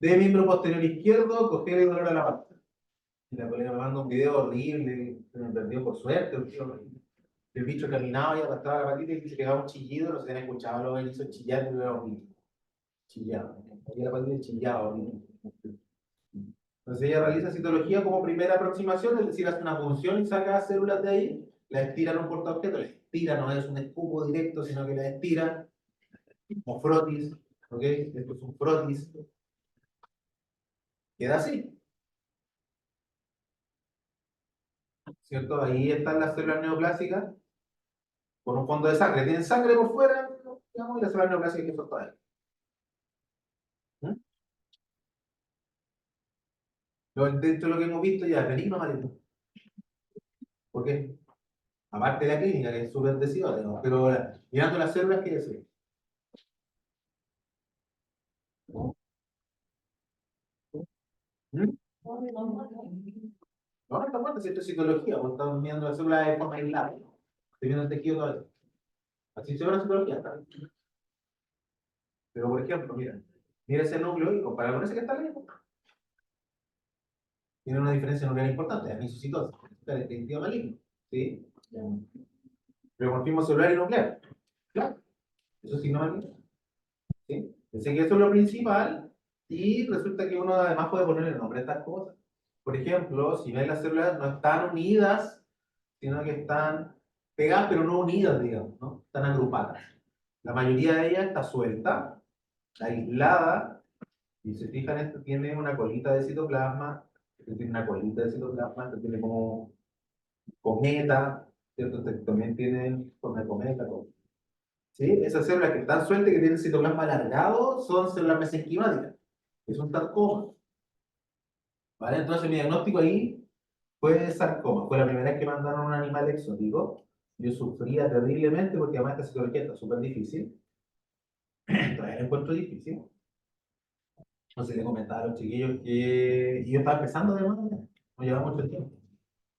De miembro posterior izquierdo, coger el dolor a la pata. Y la colega me manda un video horrible, se me perdió por suerte, el bicho caminaba y arrastraba la patita y se pegaba un chillido, no sé si han escuchado lo que hizo chillar, pero era horrible. Chillaba. Ahí la patita chillaba horrible. Entonces ella realiza citología como primera aproximación, es decir, hace una punción y saca células de ahí, la estira en un portaobjeto, la estira, no es un escupo directo, sino que la estira, como frotis, ¿ok? Esto es un frotis, queda así, ¿cierto? Ahí están las células neoplásicas con un fondo de sangre, tienen sangre por fuera, digamos, y las células neoplásicas que son todas ahí. ¿Mm? Dentro de lo que hemos visto ya, benigno maligno. ¿Por qué? Aparte de la clínica, que es súper decidora, digamos, pero mirando las células, ¿qué es eso? ¿Mm? No, no está muerta, si esto es citología, porque estamos viendo las células de forma aislada. Estoy viendo el tejido todavía. Así se ve la citología, ¿está? Pero por ejemplo, mira ese núcleo y compara con ese que está lejos. Tiene una diferencia nuclear importante, es misocitosis, es tejido maligno, ¿sí? Pero confirmo celular y nuclear, claro, eso es signo maligno, ¿sí? Pensé que eso es lo principal y resulta que uno además puede poner el nombre a estas cosas. Por ejemplo, si ven las células no están unidas, sino que están pegadas pero no unidas, digamos, ¿no? Están agrupadas. La mayoría de ellas está suelta, aislada, y si se fijan, esto tiene una colita de citoplasma, esto tiene una colita de citoplasma, esto tiene como cometa, ¿cierto? Esto también tiene forma de cometa, todo. ¿Sí? Esas células que están sueltas, que tienen citoplasma alargado, son células mesenquimáticas, que son sarcomas. ¿Vale? Entonces mi diagnóstico ahí fue sarcoma. Fue la primera vez que mandaron un animal exótico. Yo sufría terriblemente porque además esta citología está súper difícil. Todavía la encuentro difícil. Entonces le comentaba a los chiquillos que yo estaba empezando de nuevo, no llevaba mucho tiempo.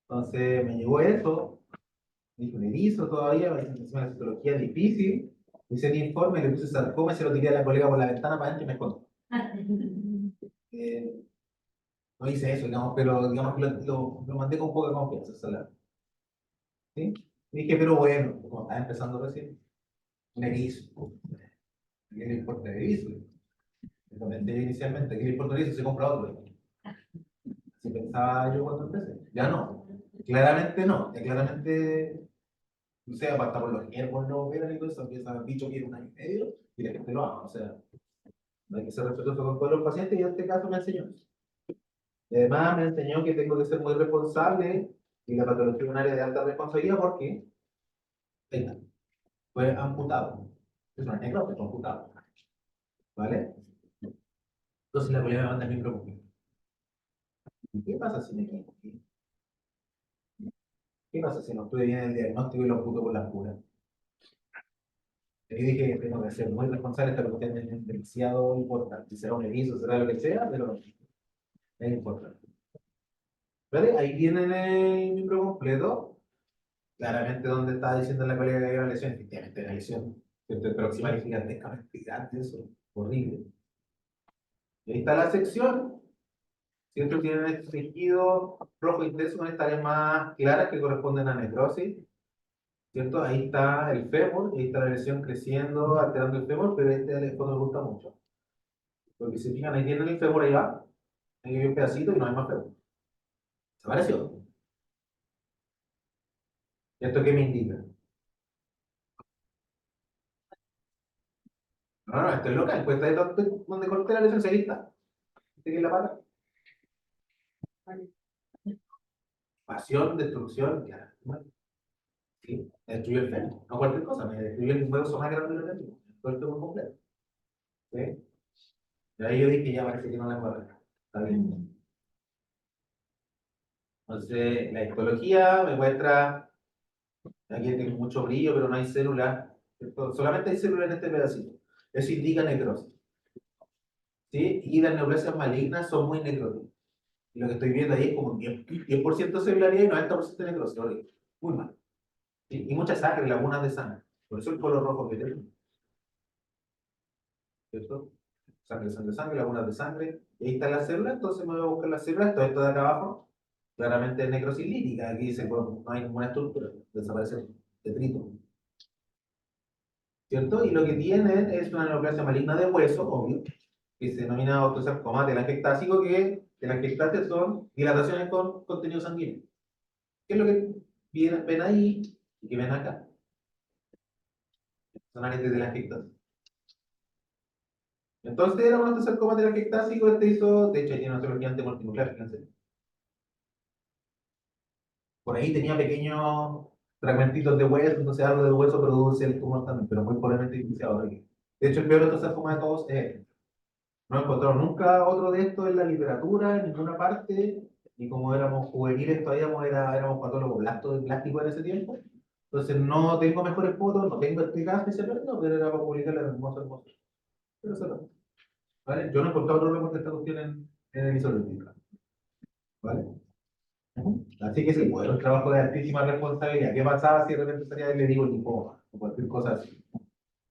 Entonces me llegó eso, me dijo, me hizo todavía, me dice encima la citología difícil. Hice el informe, le puse sarcoma y se lo tiré a la colega por la ventana para adentro y me escondí. Eh, no hice eso, digamos, pero digamos que lo mandé con poca confianza, ¿sí? Y dije, pero bueno, como estaba empezando recién, un erizo. ¿Qué le importa el erizo? Le comenté inicialmente, ¿qué le importa el erizo? Se compra otro. Si pensaba yo cuando empecé. Ya no. Claramente no. Ya claramente, no sé, aparte por los nervios no operan y todo eso, empiezan a dicho que era 1 año y medio y la gente lo ama. O sea, no hay que ser respetuoso con todos los pacientes y en este caso me enseñó eso. Y además me enseñó que tengo que ser muy responsable y la patología es un área de alta responsabilidad porque ahí está, fue amputado. Es una necrosis, fue amputado. ¿Vale? Entonces la colega me manda a mí preocupado. ¿Y qué pasa si me equivoqué? ¿Qué pasa si no estuve bien en el diagnóstico y lo amputo por las puras? Y dije que tengo que ser muy responsable, esta cuestión es demasiado importante. Será un erizo, será lo que sea, pero es importante. ¿Vale? Ahí tienen el libro completo. Claramente donde está diciendo la colega que hay una lesión, efectivamente una lesión proximal y gigantescamente grande, eso, horrible. Y ahí está la sección. Siempre tienen este tejido rojo intenso con estas áreas más claras que corresponden a necrosis. ¿Cierto? Ahí está el fémur, ahí está la lesión creciendo, alterando el fémur, pero este al fondo me gusta mucho. Porque si se fijan, ahí tienen el fémur, ahí va, ahí hay un pedacito y no hay más fémur. ¿Se pareció? ¿Esto qué me indica? No, no, esto es local, pues es donde corté la lesión, ahí está. ¿Viste que es la pata? Pasión, destrucción, ya. Bueno, sí, me destruyó el fémur, no cualquier cosa, me destruyó el hueso más grande del fémur, todo esto por completo. ¿Sí? Y ahí yo dije, ya parece que no la embarré. Está bien. Entonces, la histología me muestra, aquí tengo mucho brillo, pero no hay células, ¿cierto? Solamente hay células en este pedacito. Eso indica necrosis. ¿Sí? Y las neoplasias malignas son muy necróticas. Y lo que estoy viendo ahí es como un 10% celularidad y 90% de necrosis. Horrible. Muy mal. ¿Sí? Y mucha sangre, lagunas de sangre. Por eso el color rojo que tengo. ¿Cierto? Sangre, sangre, sangre, lagunas de sangre. Y ahí está la célula, entonces me voy a buscar las células. Todo esto de acá abajo, claramente es necrosis lítica. Aquí dice, bueno, no hay ninguna estructura. Desaparece el detrito. ¿Cierto? Y lo que tiene es una neoplasia maligna de hueso, obvio, que se denomina osteosarcoma telangiectásico, que telangiectasias son dilataciones con contenido sanguíneo. ¿Qué es lo que ven ahí y que ven acá? Son áreas de telangiectasia. Entonces era un osteosarcoma telangiectásico, este hizo, de hecho tiene una cirugía antemultinuclear, fíjense. Por ahí tenía pequeños fragmentitos de hueso, entonces algo de hueso produce el tumor también, pero muy probablemente iniciado aquí. De hecho, el peor osteosarcoma de todos es este. No he encontrado nunca otro de estos en la literatura, en ninguna parte, y como éramos juveniles todavía éramos patólogos plásticos en ese tiempo. Entonces no tengo mejores fotos, no tengo este caso ese perno, pero era para publicarle en hermoso, hermoso. Pero eso no. ¿Vale? Yo no he encontrado otro reporte de esta cuestión en el isológico. ¿Vale? Ujú. Así que sí, bueno, un trabajo de altísima responsabilidad. ¿Qué pasaba si de repente salía y le digo linfoma o cualquier cosa así?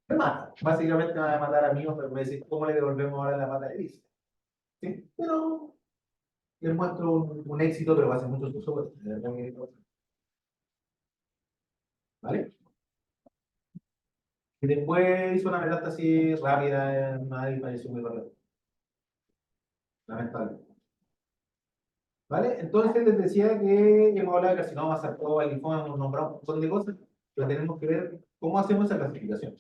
Me mata. Básicamente me va a matar a mí, pero me decís, ¿cómo le devolvemos ahora la pata de vista? ¿Sí? Pero les muestro un éxito, pero va a ser mucho uso, pues, de verdad que- ¿vale? Y después hizo una metástasis rápida en una y falleció muy rápido. Lamentable. ¿Vale? Entonces les decía que hemos hablado de carcinoma, sarcoma, linfoma, hemos nombrado un montón de cosas, pero tenemos que ver cómo hacemos esa clasificación.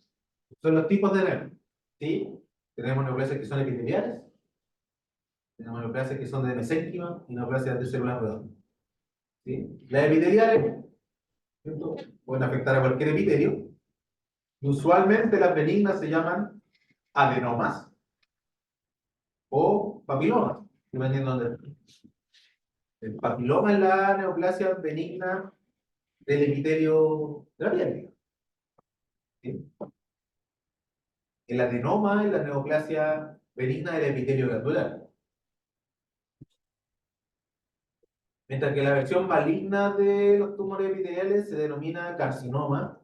Son los tipos de nervios. ¿Sí? Tenemos neoplasias que son epiteliales, tenemos neoplasias que son de mesénquima y neoplasias de células redondas. ¿Sí? Las epiteliales, ¿cierto? Pueden afectar a cualquier epitelio. Y usualmente las benignas se llaman adenomas o papilomas, dependiendo de dónde. El papiloma es la neoplasia benigna del epitelio de la piel. ¿Sí? El adenoma es la neoplasia benigna del epitelio glandular. Mientras que la versión maligna de los tumores epiteliales se denomina carcinoma.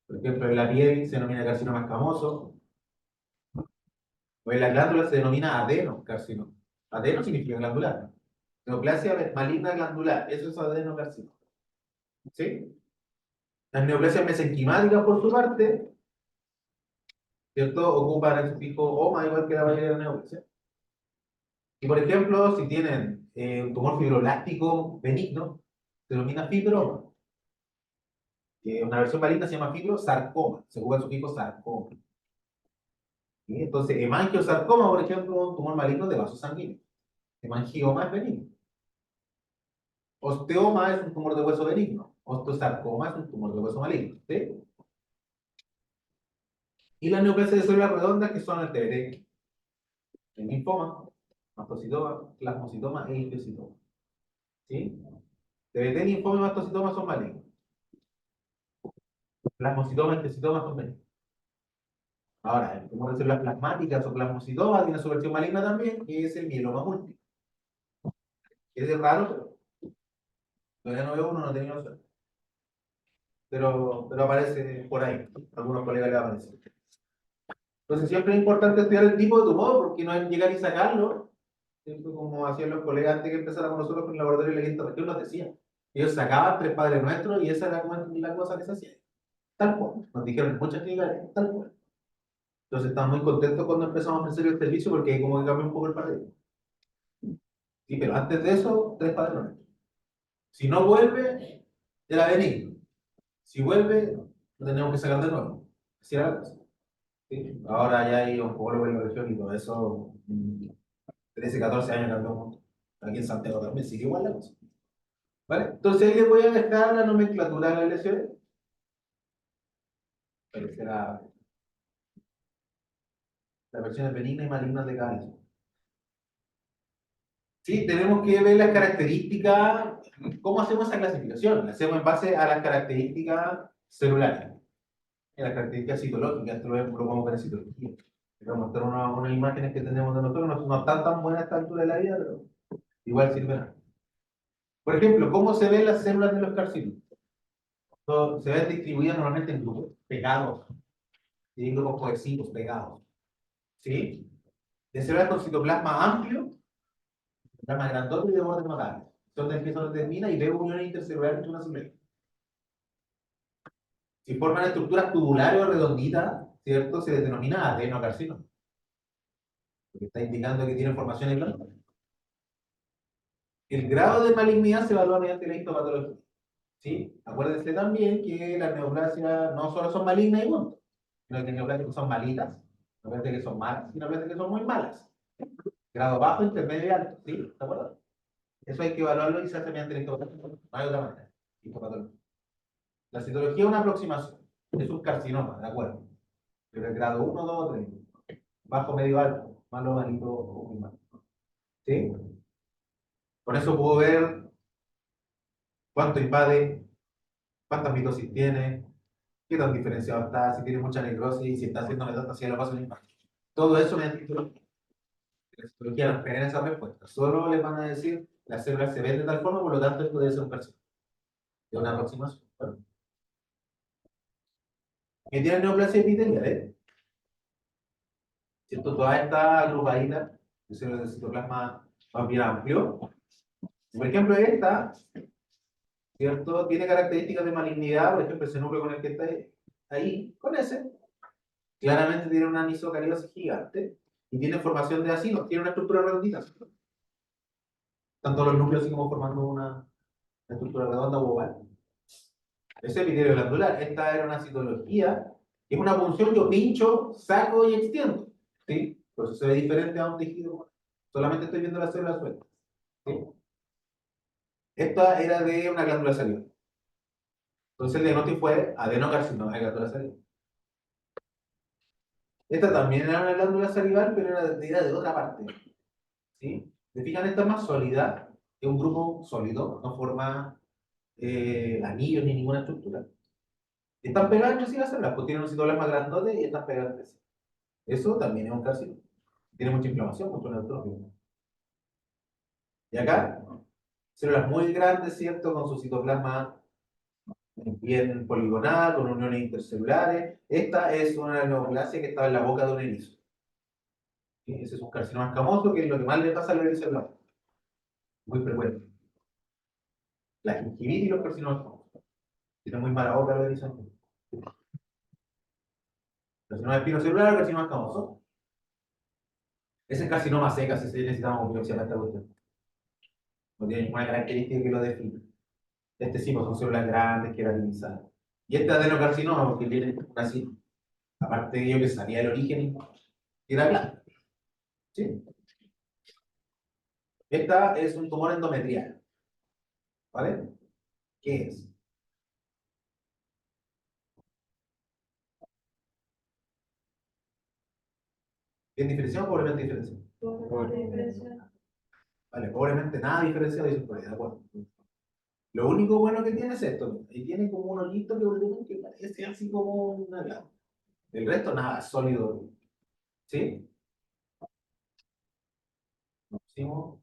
Por ejemplo, en la piel se denomina carcinoma escamoso. O en la glándula se denomina adenocarcinoma. Adeno significa glandular. Neoplasia maligna glandular. Eso es adenocarcinoma. ¿Sí? Las neoplasias mesenquimáticas, por su parte, ¿cierto? Ocupan el sufijo oma, igual que la mayoría de las neoplasias. Y por ejemplo, si tienen un tumor fibroblástico benigno, se denomina fibroma. Una versión maligna se llama fibrosarcoma, se ocupa el sufijo sarcoma. ¿Sí? Entonces, hemangiosarcoma, por ejemplo, un tumor maligno de vaso sanguíneo. Hemangioma es benigno. Osteoma es un tumor de hueso benigno. Osteosarcoma es un tumor de hueso maligno. ¿Sí? Y las neoplasias de células redondas, que son el TBT, el linfoma, mastocitoma, plasmocitoma e idiocitoma. ¿Sí? TBT, linfoma y mastocitoma son malignos. Plasmocitoma y idiocitoma son benignos. Ahora, el tumor de células plasmáticas o plasmocitoma tiene su versión maligna también, que es el mieloma múltiple. Es raro, pero todavía no veo uno, no he tenido suerte. Pero aparece por ahí. Algunos colegas le aparecen. Entonces siempre es importante estudiar el tipo de tumor, porque no es llegar y sacarlo, ¿cierto? Como hacían los colegas antes que empezáramos nosotros con el laboratorio de la quinta región, nos decían. Ellos sacaban tres padres nuestros y esa era como la cosa que se hacía. Tal cual. Nos dijeron en muchas clínicas, tal cual. Entonces estamos muy contentos cuando empezamos a ofrecer el servicio porque ahí como que cambió un poco el paradigma. Sí, pero antes de eso, tres padres nuestros. Si no vuelve, era benigno. Si vuelve, lo tenemos que sacar de nuevo. Así era la cosa. ¿Sí? Ahora ya hay oncólogos en la región y todo eso. 13, 14 años cambió un montón. Aquí en Santiago también sigue igual la cosa. ¿Vale? Entonces ahí les voy a dejar la nomenclatura de las lesiones. Aparecerá las versiones benignas y malignas de cada lesión. Sí, tenemos que ver las características. ¿Cómo hacemos esa clasificación? La hacemos en base a las características celulares, en las características psicológicas. Esto lo vamos a ver en citología. Les voy a mostrar unas imágenes que tenemos de nosotros. No, no están tan buenas a esta altura de la vida, pero igual sirven. Por ejemplo, ¿cómo se ven las células de los carcinomas? Se ven distribuidas normalmente en grupos pegados, ¿sí? Grupos cohesivos pegados, ¿sí? De células con citoplasma amplio, citoplasma grandote y de bordes notables. Donde empieza donde termina y veo uniones intercelulares entre una célula. Si forman estructuras tubulares o redonditas, ¿cierto? Se les denomina adenocarcinoma, porque está indicando que tienen formaciones blancas. El grado de malignidad se evalúa mediante la histopatología. ¿Sí? Acuérdense también que las neoplasias no solo son malignas y montas, sino que hay neoplasias que son malitas, neoplasias que son malas y neoplasias que son muy malas. Grado bajo, intermedio y alto, ¿sí? ¿De acuerdo? Eso hay que evaluarlo y se hace mediante la histopatología. No hay otra manera. Histopatología. La citología es una aproximación. Es un carcinoma, ¿de acuerdo? Pero el grado 1, 2 o 3. Bajo, medio, alto. Malo, malito o muy malo. ¿Sí? Con eso puedo ver cuánto invade, cuántas mitosis tiene, qué tan diferenciado está, si tiene mucha necrosis, si está haciendo metástasis a la fase linfática. Todo eso mediante histología. La histología no espera esa respuesta. Solo les van a decir, las células se ven de tal forma, por lo tanto esto debe ser un carcinoma. De una aproximación. Bueno. Que tiene neoplasia epitelial, ¿eh? ¿Cierto? Toda esta agrupadita de células de citoplasma más bien amplio. Por ejemplo, esta, ¿cierto? Tiene características de malignidad, por ejemplo, ese núcleo con el que está ahí, con ese, claramente tiene una anisocariosis gigante y tiene formación de ácidos, tiene una estructura redondita. Tanto los núcleos así como formando una estructura redonda o oval. Ese epitelio glandular. Esta era una citología, que es una punción, yo pincho, saco y extiendo. ¿Sí? Por eso se ve diferente a un tejido. Solamente estoy viendo las células sueltas. ¿Sí? Esta era de una glándula salivar. Entonces el diagnóstico fue adenocarcinoma de glándula salivar. Esta también era una glándula salivar, pero era de otra parte. ¿Sí? ¿Se fijan? Esta es más sólida, es un grupo sólido, no forma anillos ni ninguna estructura. Están pegadas entre sí las células, pues tienen un citoplasma grandote y están pegadas entre sí. Eso también es un carcinoma. Tiene mucha inflamación, mucho neutrófilo. Y acá, células muy grandes, ¿cierto? Con su citoplasma bien poligonal, con uniones intercelulares. Esta es una neoplasia que estaba en la boca de un erizo. Ese es un carcinoma escamoso, que es lo que más le pasa al erizo blanco. Muy frecuente. La gingivitis y los carcinomas escamosos. Tiene muy mala boca el erizo. Carcinoma espinocelular o carcinoma escamoso. Ese es carcinoma seca, si necesitamos biopsia para esta cuestión. No tiene ninguna característica que lo defina. Este sí, pues son células grandes, queratinizadas. Y este adenocarcinoma, porque tiene así, aparte de ello que sabía el origen, era blanco. ¿Sí? Esta es un tumor endometrial. ¿Vale? ¿Qué es? ¿Bien diferenciado o pobremente diferenciado? Vale, pobremente nada diferenciado y eso, de acuerdo. Lo único bueno que tiene es esto. Y tiene como un hoyito que parece así como una glándula. El resto nada, sólido. ¿Sí? Nos pusimos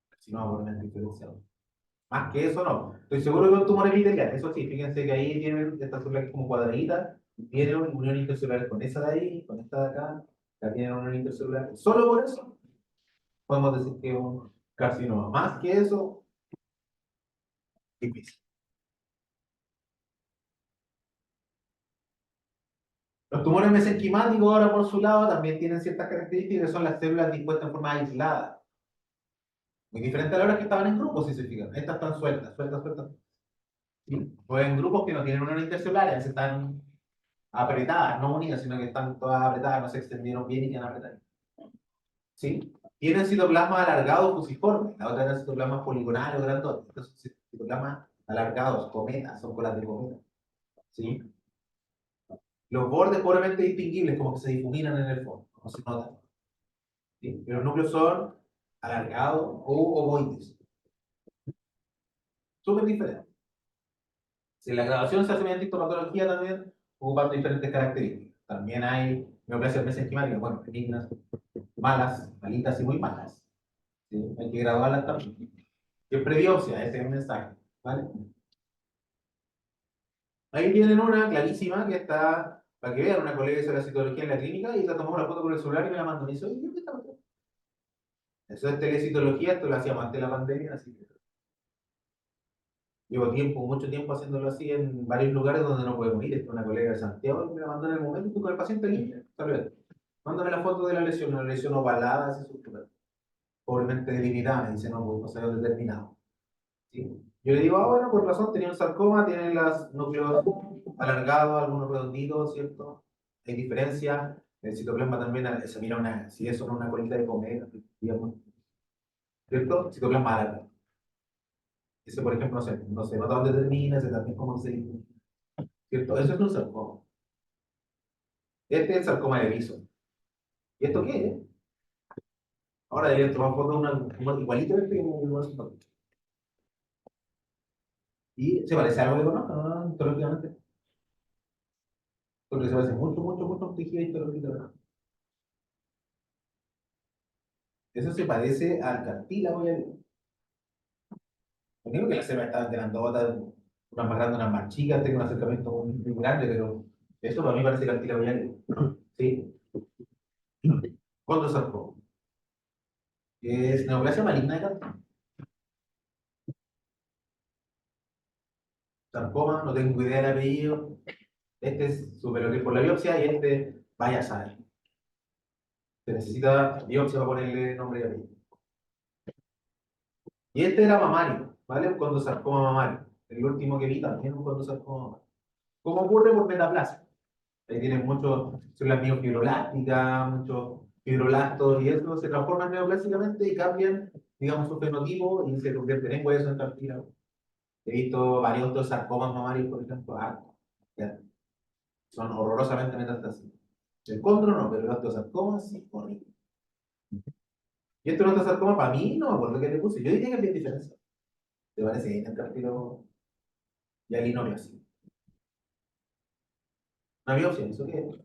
carcinoma pobremente diferenciado. Más que eso no. Estoy seguro que es un tumor epitelial. Eso sí, fíjense que ahí tienen esta célula que es como cuadradita. Tiene una unión intercelular con esa de ahí, con esta de acá. Ya tienen una unión intercelular. Solo por eso podemos decir que es un carcinoma. Más que eso, difícil. Los tumores mesenquimáticos, ahora por su lado, también tienen ciertas características que son las células dispuestas en forma aislada. Muy diferente a las que estaban en grupos, si se fijan. Estas están sueltas, sueltas, sueltas. ¿sí? O en grupos que no tienen unión intercelular, ya se están apretadas, no unidas, sino que están todas apretadas, no se extendieron bien y quedan apretadas. ¿Sí? Tienen citoplasmas alargados fusiformes, la otra era citoplasmas poligonales o grandotes. Estos son citoplasmas alargados, cometas, son colas de cometa. ¿Sí? Los bordes pobremente distinguibles, como que se difuminan en el fondo, no se notan. ¿Sí? Pero los núcleos son alargados o ovoides. Súper diferentes. Si la grabación se hace mediante histopatología también, ocupan diferentes características. También hay neoplasias mesenquimales, bueno, benignas, malas, malitas y muy malas. ¿Sí? Hay que graduarlas también. Siempre biopsia, ese es el mensaje. ¿Vale? Ahí tienen una clarísima que está, para que vean, una colega hizo la citología en la clínica y la tomó una foto con el celular y me la mandó. Y dice, oye, ¿qué está pasando? Eso es telecitología, esto lo hacíamos antes de la pandemia, así que llevo tiempo, mucho tiempo haciéndolo así en varios lugares donde no podemos ir. Esta es una colega de Santiago y me la mandó en el momento y fui con el paciente limpio. Tal. Mándame la foto de la lesión, una lesión ovalada, así súper, pobremente delimitada, me dice, no, pues no se ha determinado. ¿Sí? Yo le digo, ah, bueno, por razón, tenía un sarcoma, tiene los núcleos alargados, algunos redonditos, ¿cierto? Hay diferencia. El citoplasma también se mira una, si eso no es una colita de comer, digamos, ¿cierto? Citoplasma alargado. Ese, por ejemplo, no se nota dónde termina, ese también cómo se dice, ¿cierto? Eso es un sarcoma. Este es el sarcoma de Bison. ¿Y esto qué es? Ahora debería tomar foto de una igualito a este que me. Y se parece a algo que conozco, ¿no? Histológicamente. Porque se parece mucho, mucho, mucho a un tejido histológico, ¿no? Eso se parece al cartílago y al. No digo que las células estaban grandotas, unas más grandes, unas más chicas, tengo un acercamiento muy grande, pero eso para mí parece cartílago y algo. ¿Sí? Condrosarcoma. Es neoplasia maligna de cartílago. Sarcoma, no tengo idea del apellido. Este es superior que por la biopsia y este vaya a saber. Se necesita biopsia para ponerle nombre y apellido. Y este era mamario, ¿vale? Un condrosarcoma mamario. El último que vi también un condrosarcoma mamario. ¿Cómo ocurre? Por metaplasia. Ahí tienen muchos células miofibrolásticas, muchos fibroblastos, y eso se transforman neoplásicamente y cambian, digamos, su fenotipo y se convierten en huesos, en cartílago. He visto varios otros sarcomas mamarios, por ejemplo, ya, son horrorosamente metastásicos. El condro no, pero el osteosarcoma sí, horrible. Y este osteosarcoma, para mí, no me acuerdo qué le puse. Yo diría que es bien diferente. ¿Te parece bien el cartílago y alinomio? Una biopsia, ¿eso qué es?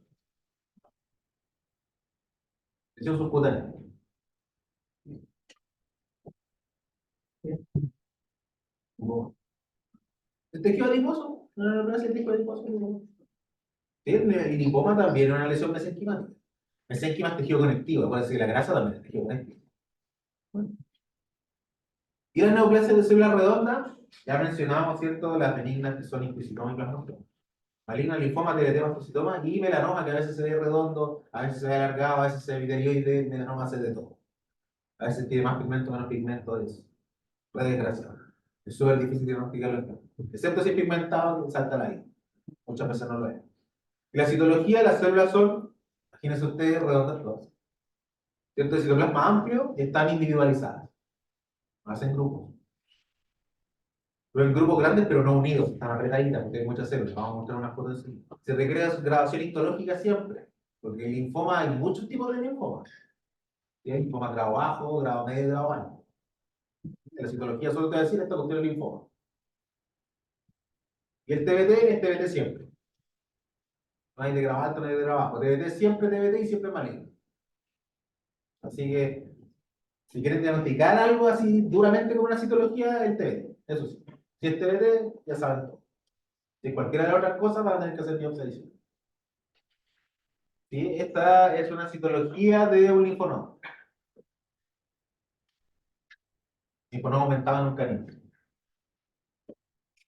Lesión subcutánea. Como- ¿El tejido adiposo? No es el tejido adiposo. Sí, el lipoma también es una lesión mesenquimática. Mesenquima es tejido conectivo, acuérdense que la grasa también es tejido conectivo. Bueno. Y las neoplasias de células redondas, ya mencionamos, ¿cierto? Las benignas que son inquisitoma y plasmócito. Maligna, linfoma, TBT, mastocitoma y melanoma, que a veces se ve redondo, a veces se ve alargado, a veces se ve epitelioide, melanoma hace de todo. A veces tiene más pigmento, menos pigmento, de eso. La desgracia. Es súper difícil diagnosticarlo. Excepto si es pigmentado, que salta la vida. Muchas veces no lo es. Y la citología, las células son, imagínense ustedes, redondas todas. ¿Cierto? El citoplasma amplio están individualizadas. Hacen grupos. Pero en grupos grandes, pero no unidos. Están apretaditas porque hay muchas células. Vamos a mostrar una foto así. Se requiere grabación histológica siempre. Porque el linfoma, hay muchos tipos de linfoma. ¿Sí? Hay linfoma grado bajo, grado medio, grado alto. En la citología solo te voy a decir esta cuestión del linfoma. Y el TBT es TBT siempre. No hay de grado alto, no hay de grado bajo. TBT siempre TBT y siempre maligno. Así que, si quieren diagnosticar algo así duramente como una citología, el TBT. Eso sí. Si es TBT, ya saben todo. Si es cualquiera de las otras cosas, van a tener que hacer biopsia adicional. ¿Sí? Esta es una citología de un linfonoma. Linfonoma aumentado en un canino.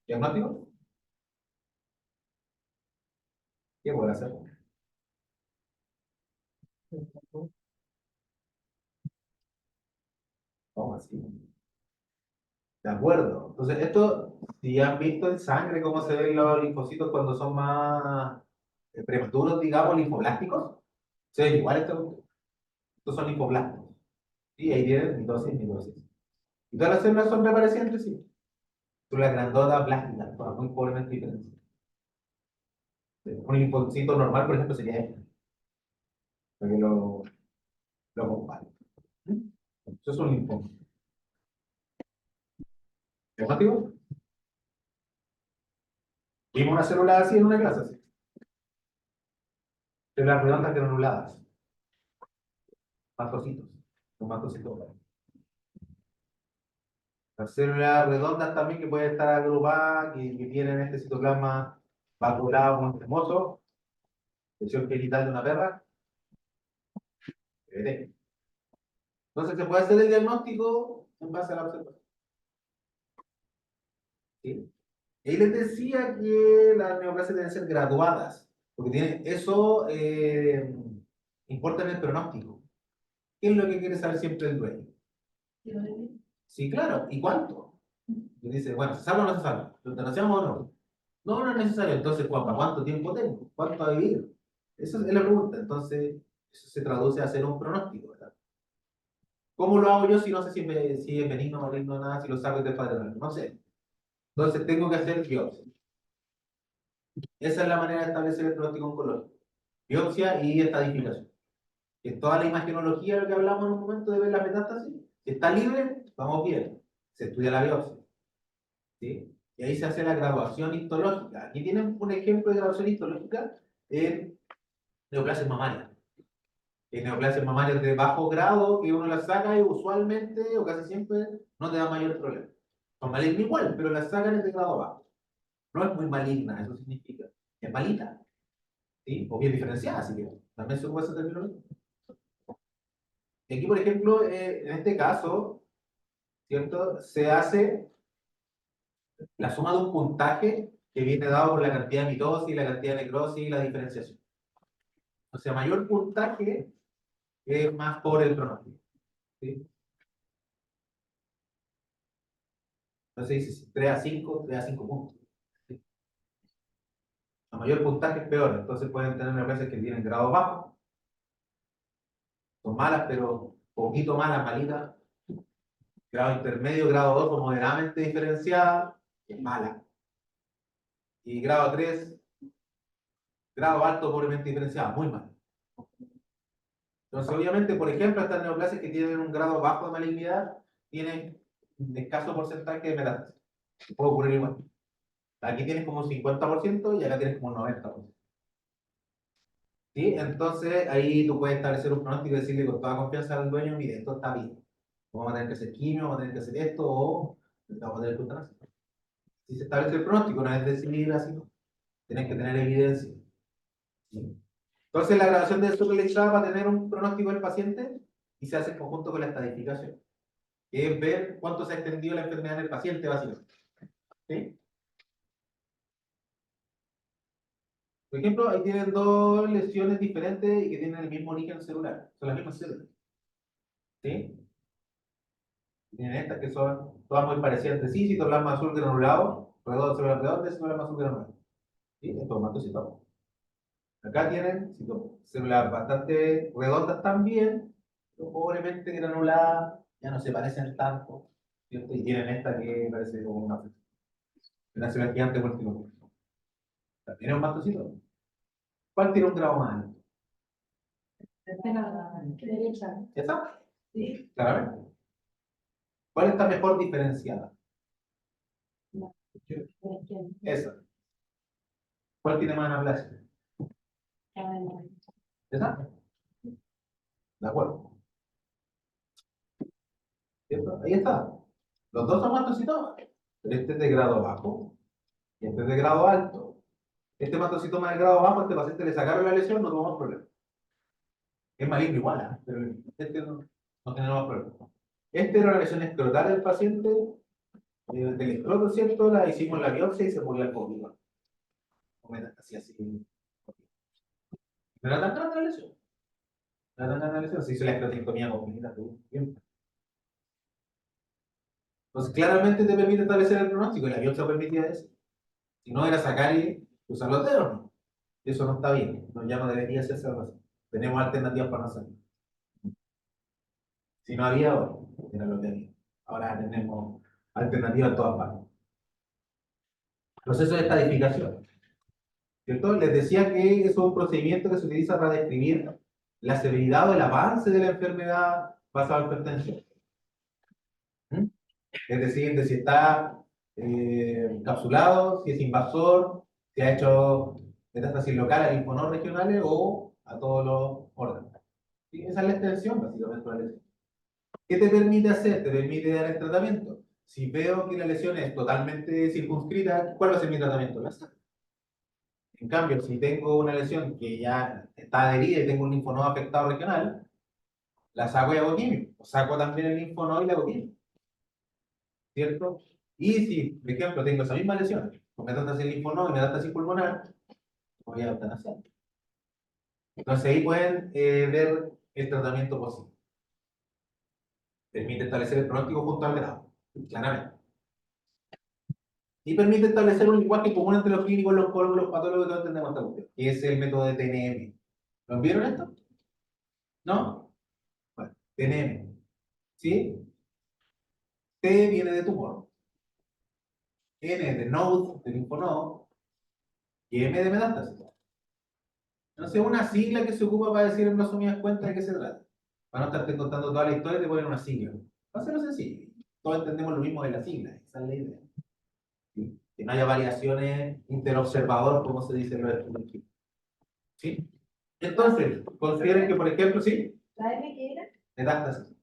¿Diagnóstico? ¿Qué puede hacer? ¿Cómo así? De acuerdo. Entonces, esto Si han visto en sangre cómo se ven los linfocitos cuando son más prematuros, digamos, linfoblásticos, se ven igual estos son linfoblásticos. Y ahí vienen mitosis, mitosis. Y todas las células son reparecidas entre sí. Son las grandotas plásticas, todas muy pobremente diferentes. Un linfocito normal, por ejemplo, sería este. Para que lo compare. Eso es un linfoma. ¿Diagnóstico? Vimos una célula así en una clase, así. Células redondas granuladas. Mastocitos. Los mastocitos. Las células redondas también que pueden estar agrupadas, que tienen este citoplasma vaculado muy hermoso. Lesión genital de una perra. PBT. Entonces se puede hacer el diagnóstico en base a la observación. ¿Sí? Y les decía que las neoplasias deben ser graduadas, porque eso importa en el pronóstico. ¿Qué es lo que quiere saber siempre el dueño? Sí, claro. ¿Y cuánto? Y dice, bueno, ¿se salva o no se salva? ¿Lo eutanasiamos o no? No, no es necesario. Entonces, ¿cuánto tiempo tengo? ¿Cuánto va a vivir? Esa es la pregunta. Entonces, eso se traduce a hacer un pronóstico, ¿verdad? ¿Cómo lo hago yo si no sé si es benigno o maligno nada, si lo saco de padre? No sé. Entonces, tengo que hacer biopsia. Esa es la manera de establecer el pronóstico oncológico. Biopsia y estadificación. Es toda la imagenología de lo que hablamos en un momento de ver la metástasis. Si está libre, vamos bien. Se estudia la biopsia. ¿Sí? Y ahí se hace la graduación histológica. Aquí tienen un ejemplo de graduación histológica en neoplasias mamarias. En neoplasias mamarias de bajo grado, que uno las saca y usualmente, o casi siempre, no te da mayor problema. Son malignas igual, pero las sacan es de grado bajo. No es muy maligna, eso significa. Es malita. ¿Sí? O bien diferenciada, así que también se usa ese término. Aquí, por ejemplo, en este caso, ¿cierto? Se hace la suma de un puntaje que viene dado por la cantidad de mitosis, la cantidad de necrosis y la diferenciación. O sea, mayor puntaje es más por el pronóstico. ¿Sí? Entonces dice 3 a 5, 3 a 5 puntos. ¿Sí? A mayor puntaje es peor. Entonces pueden tener veces que tienen grado bajo. Son malas, pero poquito malas, malitas. Grado intermedio, grado 2 o moderadamente diferenciada, es mala. Y grado 3, grado alto, pobremente diferenciada, muy mal. Entonces, obviamente, por ejemplo, estas neoplasias que tienen un grado bajo de malignidad tienen un escaso porcentaje de metástasis. Puede ocurrir igual. Aquí tienes como un 50% y acá tienes como un 90%. ¿Sí? Entonces, ahí tú puedes establecer un pronóstico y decirle con toda confianza al dueño, mire, esto está bien. Vamos a tener que hacer quimio, vamos a tener que hacer esto o vamos a tener que eutanasia. Si se establece el pronóstico, no es decidir así, no. Tienes que tener evidencia. ¿Sí? Entonces, la grabación de superlexada va a tener un pronóstico del paciente y se hace en conjunto con la estadificación, que es ver cuánto se ha extendido la enfermedad en el paciente, básicamente. ¿Sí? Por ejemplo, ahí tienen dos lesiones diferentes y que tienen el mismo origen celular. Son las mismas células. ¿Sí? Tienen estas que son todas muy parecidas entre sí, citoplasma azul granulado, redondo, células redondas, células azul granulado. ¿Sí? Esto es mastocitoma. Acá tienen células bastante redondas también, pero pobremente granuladas, ya no se parecen tanto, ¿cierto? Y tienen esta que parece como una célula gigante multinuclear. También es un mastocitoma. ¿Cuál tiene un grado más alto? Derecha. ¿Esa? Sí. Claramente. ¿Cuál está mejor diferenciada? Esa. ¿Cuál tiene más anaplasia? ¿Esa? De acuerdo. ¿Cierto? Ahí está. Los dos son mastocitomas. Pero este es de grado bajo y este es de grado alto. Este mastocitoma de grado bajo, a este paciente le sacaron la lesión, no tuvimos problema. Es maligno igual, ¿eh? Pero este no tenemos problema. Este era una lesión escrotal del paciente, del escroto, ¿cierto? La hicimos la biopsia y se murió al poquito. Así, así. No era tan grande la lesión. No era tan grande la lesión. Se hizo la escrotectomía completa, bien. Entonces, claramente te permite establecer el pronóstico y la biopsia permitía eso. Si no, era sacar y usar los dedos, ¿no? Y eso no está bien, no, ya no debería hacerse algo así. Tenemos alternativas para no hacerlo. Si no había, bueno, era lo que había. Ahora tenemos alternativas en todas partes. Proceso de estadificación. ¿Cierto? Les decía que eso es un procedimiento que se utiliza para describir la severidad o el avance de la enfermedad basada en hipertensión. ¿Mm? Es decir, de si está encapsulado, si es invasor, si ha hecho metástasis local a linfonodos regionales o a todos los órganos. ¿Sí? Esa es la extensión, básicamente, de la lesión. ¿Qué te permite hacer? Te permite dar el tratamiento. Si veo que la lesión es totalmente circunscrita, ¿cuál va a ser mi tratamiento? La saco. En cambio, si tengo una lesión que ya está adherida y tengo un linfonodo afectado regional, la saco y hago quimio. O saco también el linfonodo y la hago quimio. ¿Cierto? Y si, por ejemplo, tengo esa misma lesión, con metástasis linfonodo y metástasis pulmonar, voy a eutanasiar. Entonces ahí pueden ver el tratamiento posible. Permite establecer el pronóstico junto al grado, claramente. Y permite establecer un lenguaje común entre los clínicos, los oncólogos, los patólogos y todos entendemos esta cuestión, que es el método de TNM. ¿Lo vieron esto? ¿No? Bueno, TNM. ¿Sí? T viene de tumor, N de node, de linfonodo, y M de metástasis. Entonces es una sigla que se ocupa para decir en resumidas cuentas de qué se trata. Para no estarte contando toda la historia, te ponen una sigla. Va a ser sencillo. Todos entendemos lo mismo de la sigla. Esa es la idea. ¿Sí? Que no haya variaciones interobservador, como se dice en los estudios. ¿Sí? Entonces, consideren que, por ejemplo, ¿sí? ¿La M qué era? Metástasis.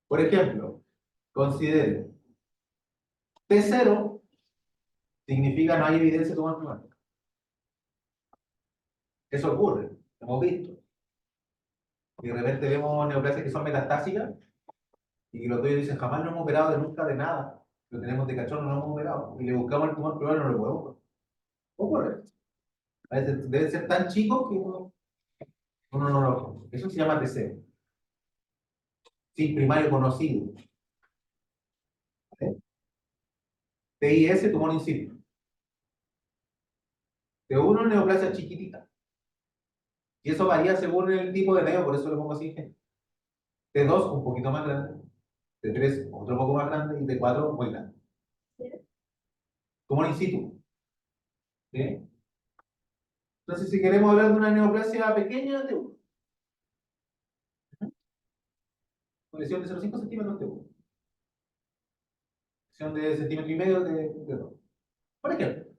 Por ejemplo, consideren T0 significa no hay evidencia de tumor primario. Eso ocurre, lo hemos visto. Y de repente vemos neoplasias que son metastásicas y que los tuyos dicen jamás no hemos operado de nunca de nada. Lo tenemos de cachorro, no lo hemos operado. Y le buscamos el tumor primario, no lo podemos. Ocurre. A veces deben ser tan chicos que uno no lo. Eso se llama T0. Sí, primario conocido. ¿Vale? TIS, tumor in situ. T1, neoplasia chiquitita. Y eso varía según el tipo de neo, por eso lo pongo así. T2, un poquito más grande. T3, otro poco más grande. Y T4, muy grande. Tumor in situ. ¿Sí? Entonces, si queremos hablar de una neoplasia pequeña, T1. Con lesión de 0,5 centímetros, T1. Lesión de centímetro y medio, de T2. Por ejemplo.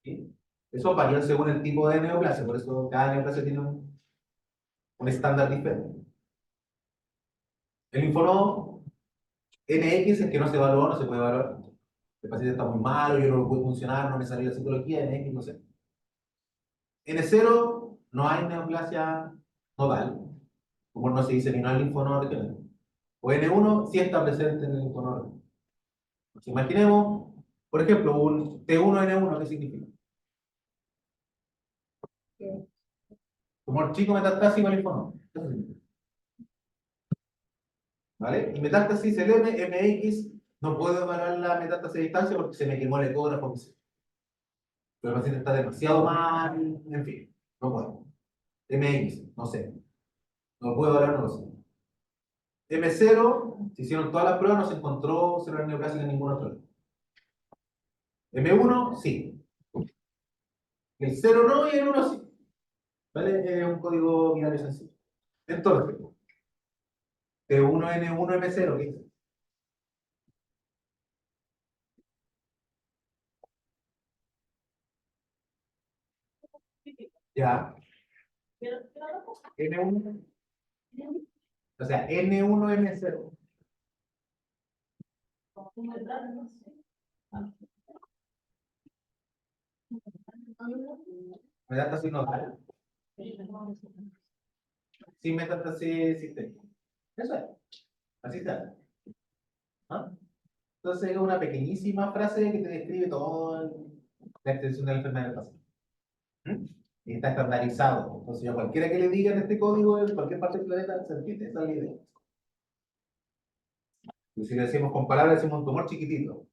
¿Sí? Eso varía según el tipo de neoplasia, por eso cada neoplasia tiene un estándar diferente. El linfonodo NX, el que no se evaluó, no se puede evaluar. El paciente está muy malo, yo no lo puedo funcionar, no me salió la citología, NX, no sé. N0, no hay neoplasia nodal, como no se dice ni no hay linfonodo regional. O N1, sí está presente en el linfonodo regional. Pues imaginemos, por ejemplo, un T1N1, ¿qué significa? Tumor chico metastásico linfonodo. Eso significa. ¿Vale? Y metástasis, el MX, no puedo evaluar la metástasis a distancia porque se me quemó el ecógrafo. Pero el paciente está demasiado mal, en fin, no puedo. MX, no sé. No puedo evaluar, no lo sé. M0, se hicieron todas las pruebas, no se encontró célula neoplásica en ningún otro lado. M1, sí. El 0 no y el 1 sí. ¿Vale? Es un código binario sencillo. Entonces, T1N1 M0, ¿qué dice? Ya. N1, o sea, N1M0. Metástasis nodal. Sin metástasis sistémica. Eso es. Así está. ¿Ah? Entonces es una pequeñísima frase que te describe toda la extensión de la enfermedad del paciente. ¿Mm? Y está estandarizado. Entonces, a cualquiera que le digan este código en cualquier parte del planeta se entiende. Esa es la idea. Y si le decimos con palabras, decimos un tumor chiquitito.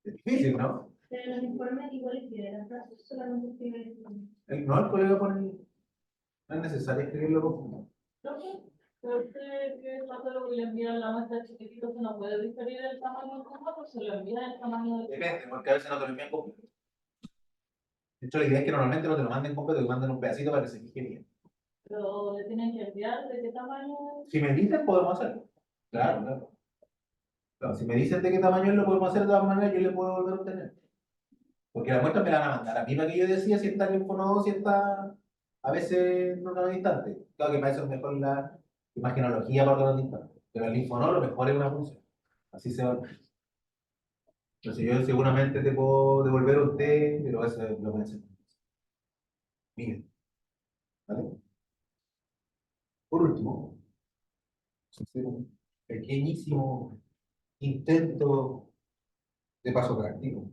Es difícil, ¿no? Pero los informes igual escriben las frases, solamente escriben el informe. No, el colega pone, no es necesario escribirlo con... Profe, pero usted que es patólogo y le envían la muestra chiquitito, ¿se no puede diferir el tamaño del formato? ¿Se lo envían el tamaño del Depende, porque a veces no te lo envían completo. De hecho, la idea es que normalmente no te lo manden completo, te manden un pedacito para que se fije bien. Pero le tienen que enviar de qué tamaño es? Si me dicen, podemos hacerlo. Claro, claro. Claro, si me dicen de qué tamaño es, lo podemos hacer de todas maneras, yo le puedo volver a obtener. Porque la muestra me la van a mandar a mí para que yo decida si está en linfonodo, si está a veces en órgano distante. Claro que para eso es mejor la imagenología para órganos distantes. Pero el linfonodo lo mejor es una función. Así se va. Entonces yo seguramente te puedo devolver un té, pero eso es lo que hacemos. Miren, ¿vale? Por último, hacer un pequeñísimo intento de paso práctico.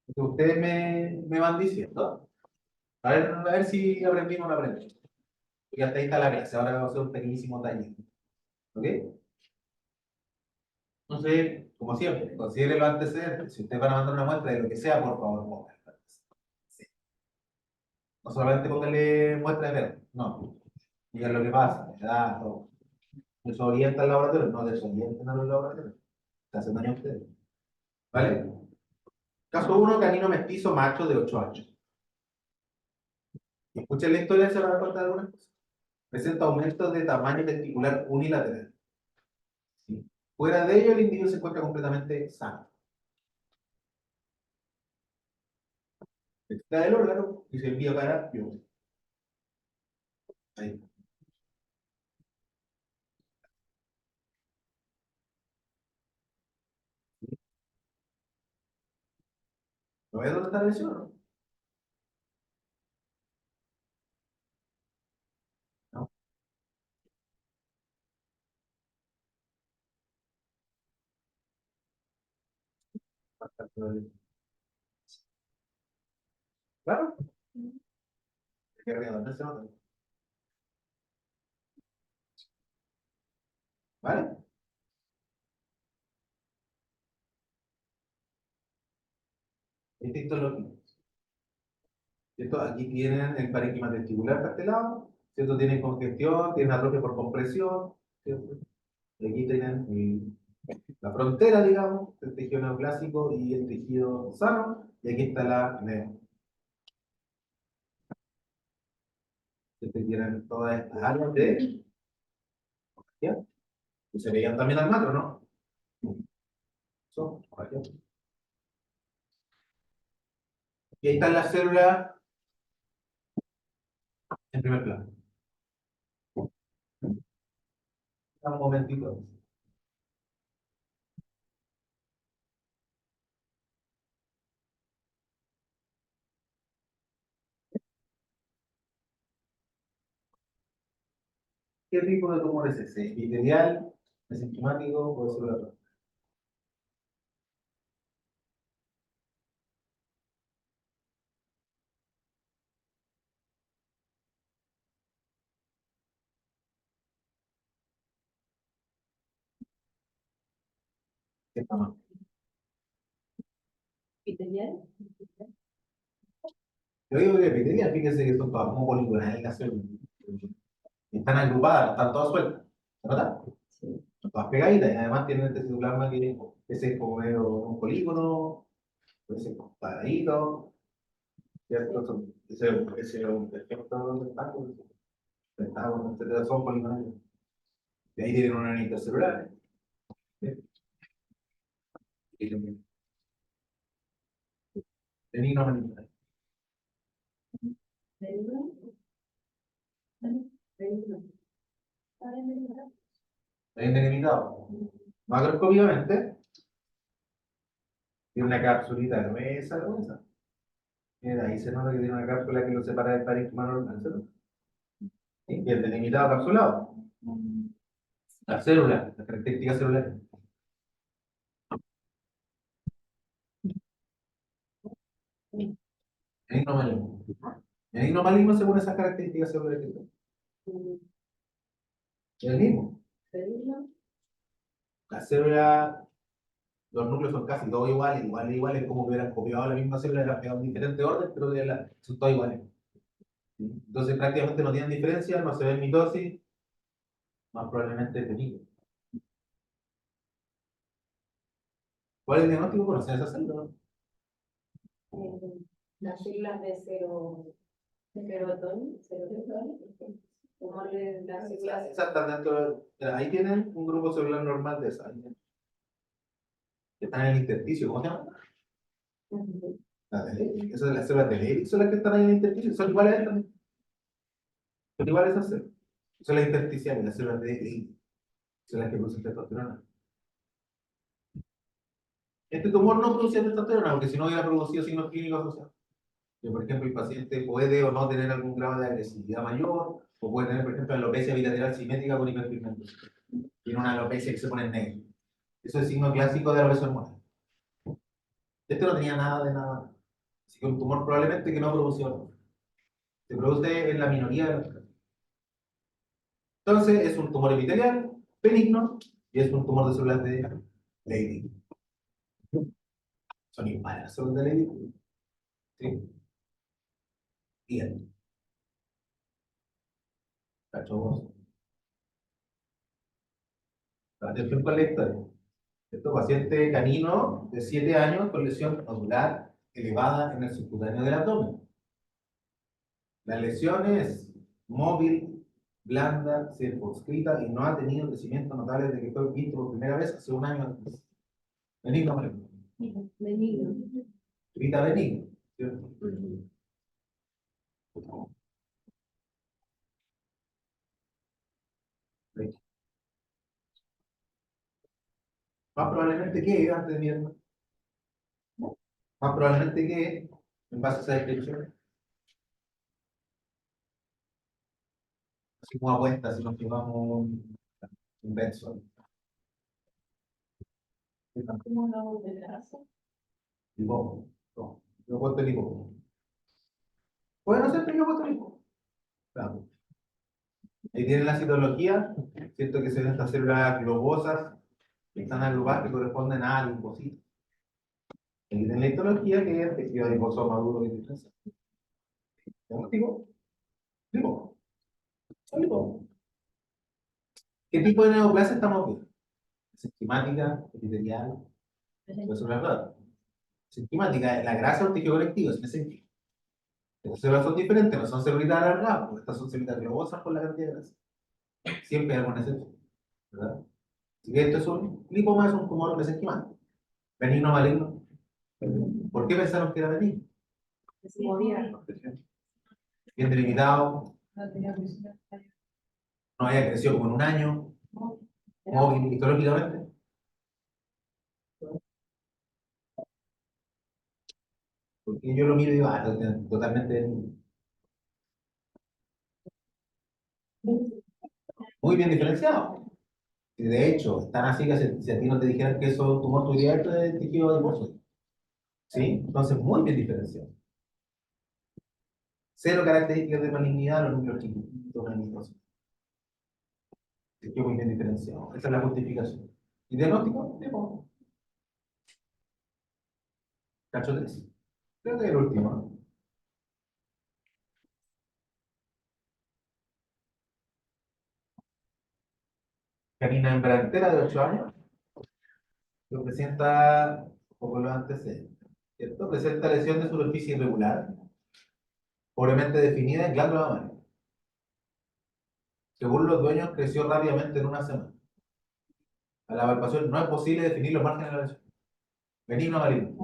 Entonces, ustedes me van diciendo, a ver si aprendimos o no aprendimos. Y hasta ahí está la clase, ahora vamos a hacer un pequeñísimo taller. ¿Ok? Entonces, como siempre, considere los antecedentes. Si ustedes van a mandar una muestra de lo que sea, por favor, pónganla. Sí. No solamente pónganle muestra de perro, no. Digan lo que pasa, la edad, todo. Desorienta el laboratorio, no desorienten a los laboratorios. Se hacen daño a ustedes. ¿Vale? Caso 1, canino mestizo macho de 8 años. Escuchen la historia, se van a dar cuenta de algunas cosas. Presenta aumentos de tamaño testicular unilateral. ¿Sí? Fuera de ello, el individuo se encuentra completamente sano. Extrae el órgano y se envía para biopsia. Ahí. ¿Lo ves dónde está la lesión o no? No. Claro. Que arriba no se nota. ¿Vale? Este histología. ¿Cierto? Aquí tienen el parénquima testicular cartelado, ¿cierto? Tienen congestión, tienen atrofia por compresión, ¿cierto? Y aquí tienen la frontera, digamos, el tejido neoclásico y el tejido sano, y aquí está la neo. Entonces tienen todas estas áreas de... ¿Ya? Y se veían también al macro, ¿no? Eso, por aquí. Y ahí están las células en primer plano. Un momentito. ¿Qué tipo de tumor es ese? ¿Epitelial, asintomático o celular? ¿Qué está mal? ¿Epitelial? Yo digo que epitelial, fíjense que son todas como poligonales las células. Están agrupadas, están todas sueltas. ¿Se nota? Son todas pegaditas y además tienen este citoplasma que ese es como medio un polígono, ese es cuadradito, ¿cierto? Ese es un perfecto tentáculo. Tentáculos, etcétera, son poligonales. Y ahí tienen una intercelular. ¿Sí? Y también. Benigno maligno. ¿Benigno? Benigno. ¿Está bien benigno? Bien delimitado. Macroscópicamente, tiene una capsulita gruesa, gruesa. Mira, ahí se nota que tiene una cápsula que lo separa del parénquima normal, ¿cierto? ¿Sí? Bien delimitado, capsulado. La célula, las características celulares. Benigno maligno. Benigno maligno según esas características celulares que tiene. el mismo. La célula, los núcleos son casi todos iguales, como que hubieran copiado la misma célula, la pegado en diferente orden, pero son todos iguales. ¿Sí? Entonces prácticamente no tienen diferencia, no se ven mitosis, más probablemente es benigno. ¿Cuál es el diagnóstico? ¿Conocen esa célula? Las siglas de serotonina, como las siglas. Exactamente. Ahí tienen un grupo celular normal de esas. Que están en el intersticio, ¿cómo se llama? Esas de las células de Leydig son las que están ahí en el intersticio, son iguales a estas. Son iguales a esas células. Son las intersticiales, las células de Leydig. Son las que producen testosterona. Este tumor no produce testosterona, porque si no hubiera producido signos clínicos asociados. Que, por ejemplo, el paciente puede o no tener algún grado de agresividad mayor, o puede tener, por ejemplo, alopecia bilateral simétrica con hiperpigmentación. Tiene una alopecia que se pone en negro. Eso es el signo clásico de alopecia hormonal. Este no tenía nada de nada. Así que un tumor probablemente que no produció. Se produce en la minoría de los casos. Entonces, es un tumor epitelial, benigno, y es un tumor de células de Leydig. Son iguales las células de Leydig. ¿Sí? Bien. Cacho. Atención con la historia. Esto paciente canino de 7 años con lesión nodular elevada en el subcutáneo del abdomen. La lesión es móvil, blanda, circunscrita y no ha tenido crecimiento notable desde que fue visto por primera vez hace 1 año antes. Benigno, maligno. Benigno. Grita benigno, ¿cierto? Más probablemente que antes de mierda. Más probablemente que en base a esa descripción. Así como apuesta, si nos llevamos un Benson. ¿Cómo lo de grasa? Tipo, no, yo he puesto tipo. Puede no ser que yo he puesto tipo. Claro. Ahí tienen la citología. Siento que se ven estas células globosas que están agrupadas que corresponden a linfocitos. Aquí tienen la histología que es tejido adiposo maduro que diferencia. ¿Tenemos tipo? Tipo. Son tipo. ¿Qué tipo de neoplasia estamos viendo? Esquemática, epitelial, eso es verdad. Esquemática, la grasa es un tejido conectivo, es mesénquico. Las células son diferentes, no son celulitas alargadas, porque estas son células globosas por la cantidad de grasa. Siempre hay alguna excepción, ¿verdad? Así que esto es un lipoma, es un tumor mesenquimático. Benigno, maligno. ¿Por qué pensaron que era benigno? Se movía. Bien delimitado, no había crecido como en 1 año, móvil, histológicamente. Porque yo lo miro y digo, totalmente benigno. Muy bien diferenciado. Y de hecho, están así que si a ti no te dijeran que eso es un tumor, tú dirías esto es tejido adiposo. ¿Sí? Entonces, muy bien diferenciado. Cero características de malignidad, los núcleos chiquititos, malignosos. Tejido muy bien diferenciado. Esa es la justificación. ¿Y diagnóstico? Tipo, cacho 3. Creo que es el último, ¿no? Canina hembra de 8 años, que presenta un poco los antecedentes. ¿Cierto? Presenta lesión de superficie irregular, pobremente definida en glándula mamaria. Según los dueños, creció rápidamente en 1 semana. A la palpación no es posible definir los márgenes de la lesión. Benigno o maligno.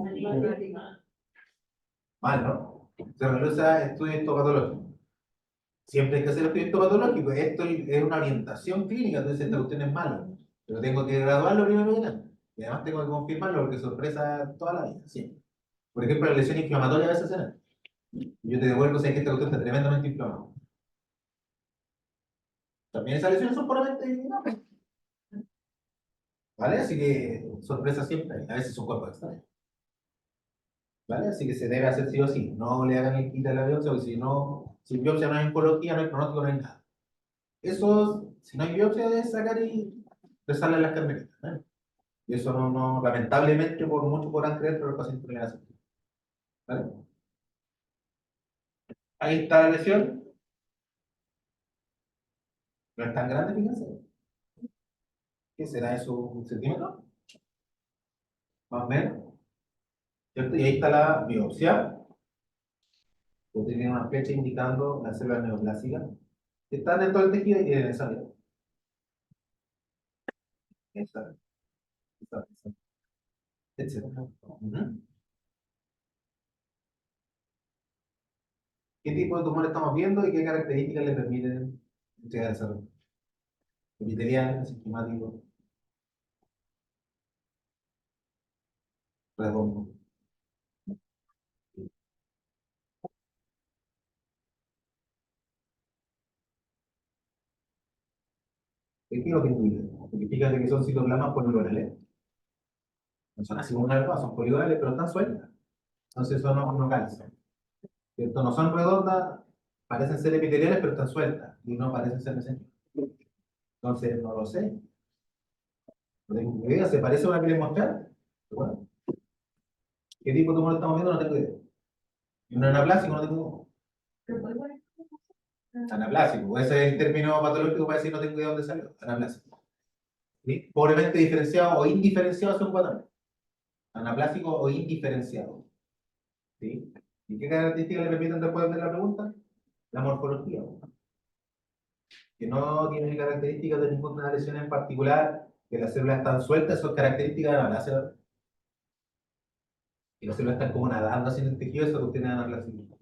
Mal, ¿no? Se realiza estudio histopatológico. Siempre hay que hacer estudio histopatológico. Esto es una orientación clínica, entonces esta cuestión es mala. Pero tengo que graduarlo primero que nada. Y además tengo que confirmarlo porque sorpresa toda la vida, siempre. Por ejemplo, la lesión inflamatoria a veces se da. Y yo te devuelvo si es que esta cuestión está tremendamente inflamada. También esas lesiones son puramente innocuas, ¿vale? Así que sorpresa siempre hay. A veces son cuerpos extraños. ¿Vale? Así que se debe hacer sí o sí. No le hagan el quita a la biopsia, porque si no, si biopsia no hay oncología, no hay pronóstico, no hay nada. Eso, si no hay biopsia, debes sacar y resarle las carmelitas, ¿eh? Y eso lamentablemente, por mucho podrán creer, pero el paciente no le hace. ¿Vale? Ahí está la lesión. No es tan grande, fíjense. ¿Qué será eso? ¿Un centímetro? Más o menos. ¿Cierto? Y ahí está la biopsia. Usted tiene una flecha indicando las células neoplásicas que están dentro del tejido y tienen esa vía. Esa, etcétera. Ujú. ¿Qué tipo de tumor estamos viendo y qué características le permiten llegar a desarrollo? Epitelial, asintomático, redondo. ¿Qué es lo que incluye? Porque fíjate que son citoplasmas poligonales. No son así como una vez, son poligonales, pero están sueltas. Entonces eso no calza. ¿Cierto? No son redondas, parecen ser epiteliales, pero están sueltas y no parecen ser mesénquimos. Entonces no lo sé. No tengo idea, ¿se parece a una que les mostrar? Pero bueno, ¿qué tipo de tumor estamos viendo? No tengo idea. Y un anaplásico no tengo idea. Anaplásico, ese es el término patológico para decir no tengo idea de dónde salió. Anaplásico. ¿Sí? Pobremente diferenciado o indiferenciado son cuatro. Anaplásico o indiferenciado. ¿Sí? ¿Y qué características le permiten responder la pregunta? La morfología. Que no tiene características de ninguna lesión en particular, que las células están sueltas, son características de anaplásico. Y las células están como nadando así en el tejido, eso que tiene anaplásico.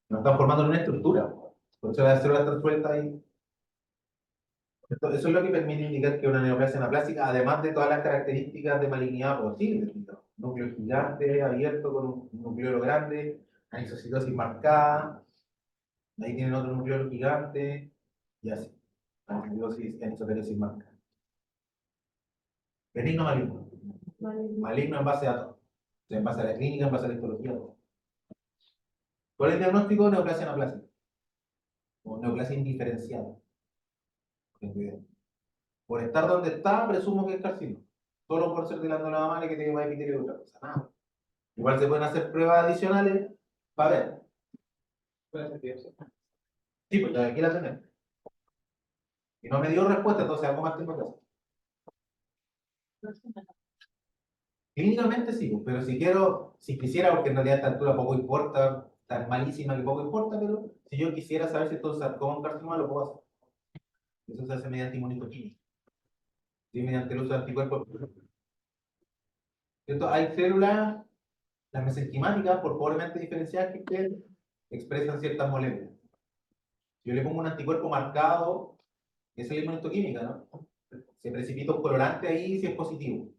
No están formando una estructura. Por eso las células están sueltas ahí. Eso es lo que permite indicar que una neoplasia anaplástica, además de todas las características de malignidad posibles, ¿no? Núcleo gigante, abierto con un nucleolo grande, anisocitosis marcada, ahí tienen otro nucleolo gigante, y así. Anisocitosis marcada. Benigno maligno. Maligno en base a todo. O sea, en base a la clínica, en base a la histología, todo. ¿Cuál es el diagnóstico de neoplasia anaplásica? O neoplasia indiferenciada. Por estar donde está, presumo que es carcinoma. Solo por ser de la glándula mamaria que tiene más epitelio que otra cosa. Nada. Igual se pueden hacer pruebas adicionales para ver. Sí, pues aquí la tenemos. Y no me dio respuesta, entonces algo más tengo que hacer. Clínicamente sí, pues, pero si quisiera, porque en realidad a esta altura poco importa, tan malísima que poco importa, pero si yo quisiera saber si esto es sarcoma o carcinoma, lo puedo hacer. Eso se hace mediante inmunistoquímica. ¿Sí? Mediante el uso de anticuerpos. ¿Cierto? Hay células, las mesenquimáticas, por pobremente diferenciadas que expresan ciertas moléculas. Yo le pongo un anticuerpo marcado, esa es la inmunistoquímica, ¿no? Se precipita un colorante ahí si es positivo.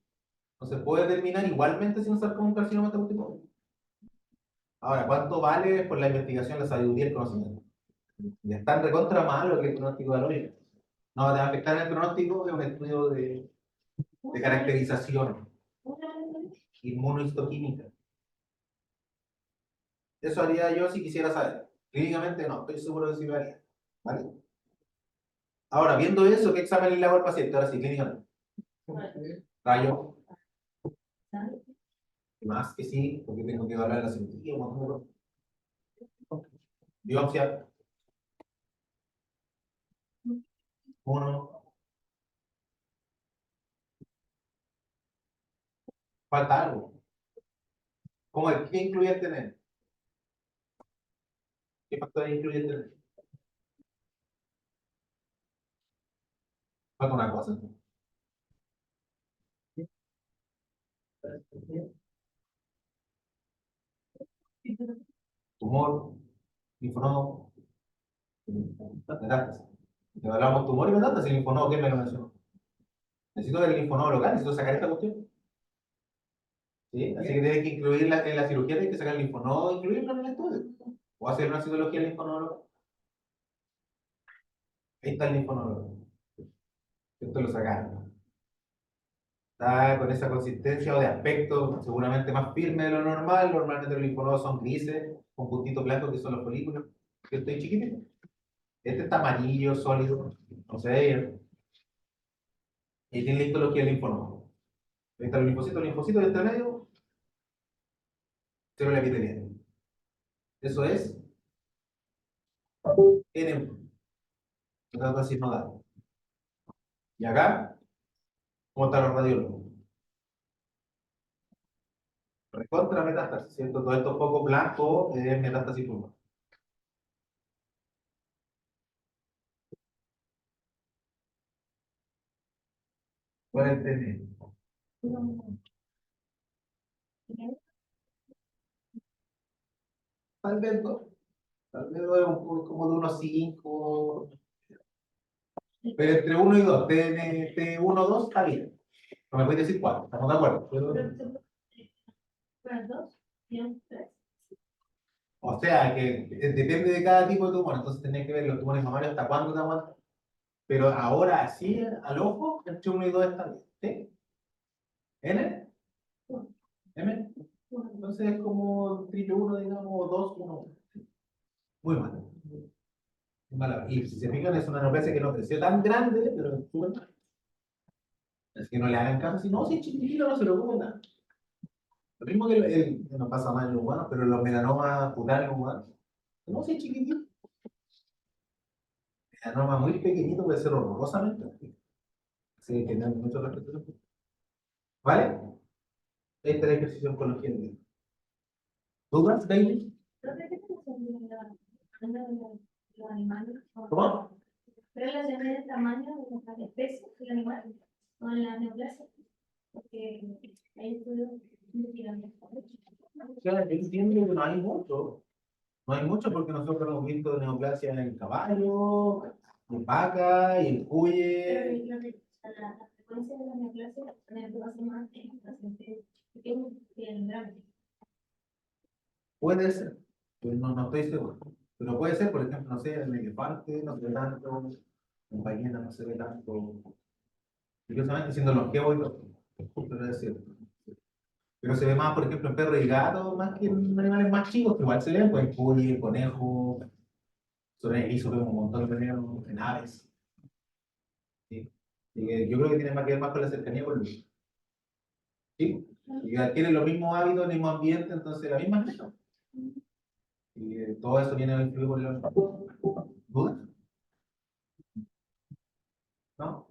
No se puede determinar igualmente si un sarcoma o un carcinoma está tipo. Ahora, ¿cuánto vale por la investigación, la sabiduría y el conocimiento? Ya están recontra malo que el pronóstico de la no te va a afectar en el pronóstico, es un estudio de caracterización inmunohistoquímica. Eso haría yo si quisiera saber. Clínicamente no, estoy seguro de si lo haría. ¿Vale? Ahora, viendo eso, ¿qué examen le hago al paciente? Ahora sí, clínicamente. Rayo. Más que sí, porque tengo que hablar de la cirugía, un montón de cosas. Biopsia. Uno. Falta algo. ¿Cómo es? ¿Qué incluye el tener? ¿Qué factores incluye el tener? Falta una cosa. Tumor, linfonodo, metástasis. Si hablamos tumor y metástasis, linfonodo, ¿qué me lo mencionó? Necesito ver el linfonodo local, necesito sacar esta cuestión. ¿Sí? Así que tiene que incluirla en la cirugía, tiene que sacar el linfonodo e incluirlo en el estudio. O hacer una citología del linfonodo local. Ahí está el linfonodo local. Esto lo sacaron. Está con esa consistencia o de aspecto seguramente más firme de lo normal. Normalmente los linfonodos son grises, con puntitos blancos que son los folículos. Que estoy chiquitito. Este está amarillo, sólido, no se ve bien. Y tiene listo lo que es el linfonodo. Ahí está el linfocito, y entre medio, célula epitelial. Eso es N1, metástasis nodal. Y acá, ¿cómo están los radiólogos? Recontra metástasis, ¿cierto? Todo esto foco blanco es metástasis pulmonar. ¿Cuál es el TN? Tal vez dos. Tal vez dos es un poco como de unos 5. Pero entre 1 y 2, T1 2 está bien. No me puedes decir cuál, estamos de acuerdo. Bueno, dos, y un tres. O sea que depende de cada tipo de tumor, entonces tenés que ver los tumores mamarios hasta cuándo te aguantan. Pero ahora sí, al ojo, entre 1 y 2 está bien. ¿Sí? ¿N? ¿M? Entonces es como triple 1, digamos, o 2, 1. Muy mal. Muy mala. Y si se fijan, es una neoplasia que no creció tan grande, pero es súper mal. Es que no le hagan caso, si no, si es chiquitito, no se lo preocupen nada. Lo mismo que no pasa mal en los humanos, pero los melanomas cutáneos humanos, no, si es chiquitito. Melanoma muy pequeñito puede ser horrorosamente. Así que tener mucho respeto. ¿Vale? Este es el ejercicio de oncología. ¿Dudas, David? Los animales. ¿Cómo? Relaciones de tamaño de las especies del animal o en la neoplasia. Porque hay estudios investigando. O sea, yo entiendo que no hay mucho. No hay mucho porque nosotros hemos visto neoplasia en el caballo, en vaca y en Pero cuye. la frecuencia de la neoplasia va a ser más en pacientes pequeños que en grandes. Puede ser, pero no estoy seguro. Pero puede ser, por ejemplo, no sé, en el elefante no se ve tanto, en ballena no se ve tanto. Curiosamente, siendo longevo y todo. Pero es cierto. Pero se ve más, por ejemplo, en perros y gatos, más que en animales más chicos, que igual se ven, pues en cuy, conejo, sobre erizo vemos un montón de venenos en aves. ¿Sí? Y yo creo que tiene más que ver más con la cercanía con Luis. ¿Sí? Y adquieren los mismos hábitos, el mismo ambiente, entonces la misma cosa. Y todo eso viene influido por los dudas, ¿no?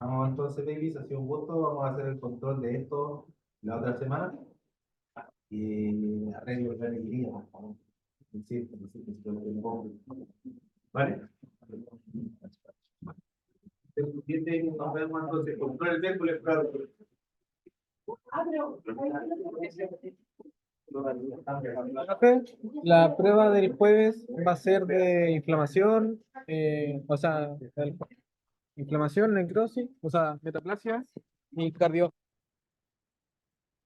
Vamos entonces, babies, ha sido un gusto. Vamos a hacer el control de esto la otra semana. Y arreglo el requerido, por favor. Sí, ¿vale? Nos vemos entonces. Control el miércoles, claro. Profe, la prueba del jueves va a ser de inflamación, o sea, inflamación, necrosis, o sea, metaplasia y cardio.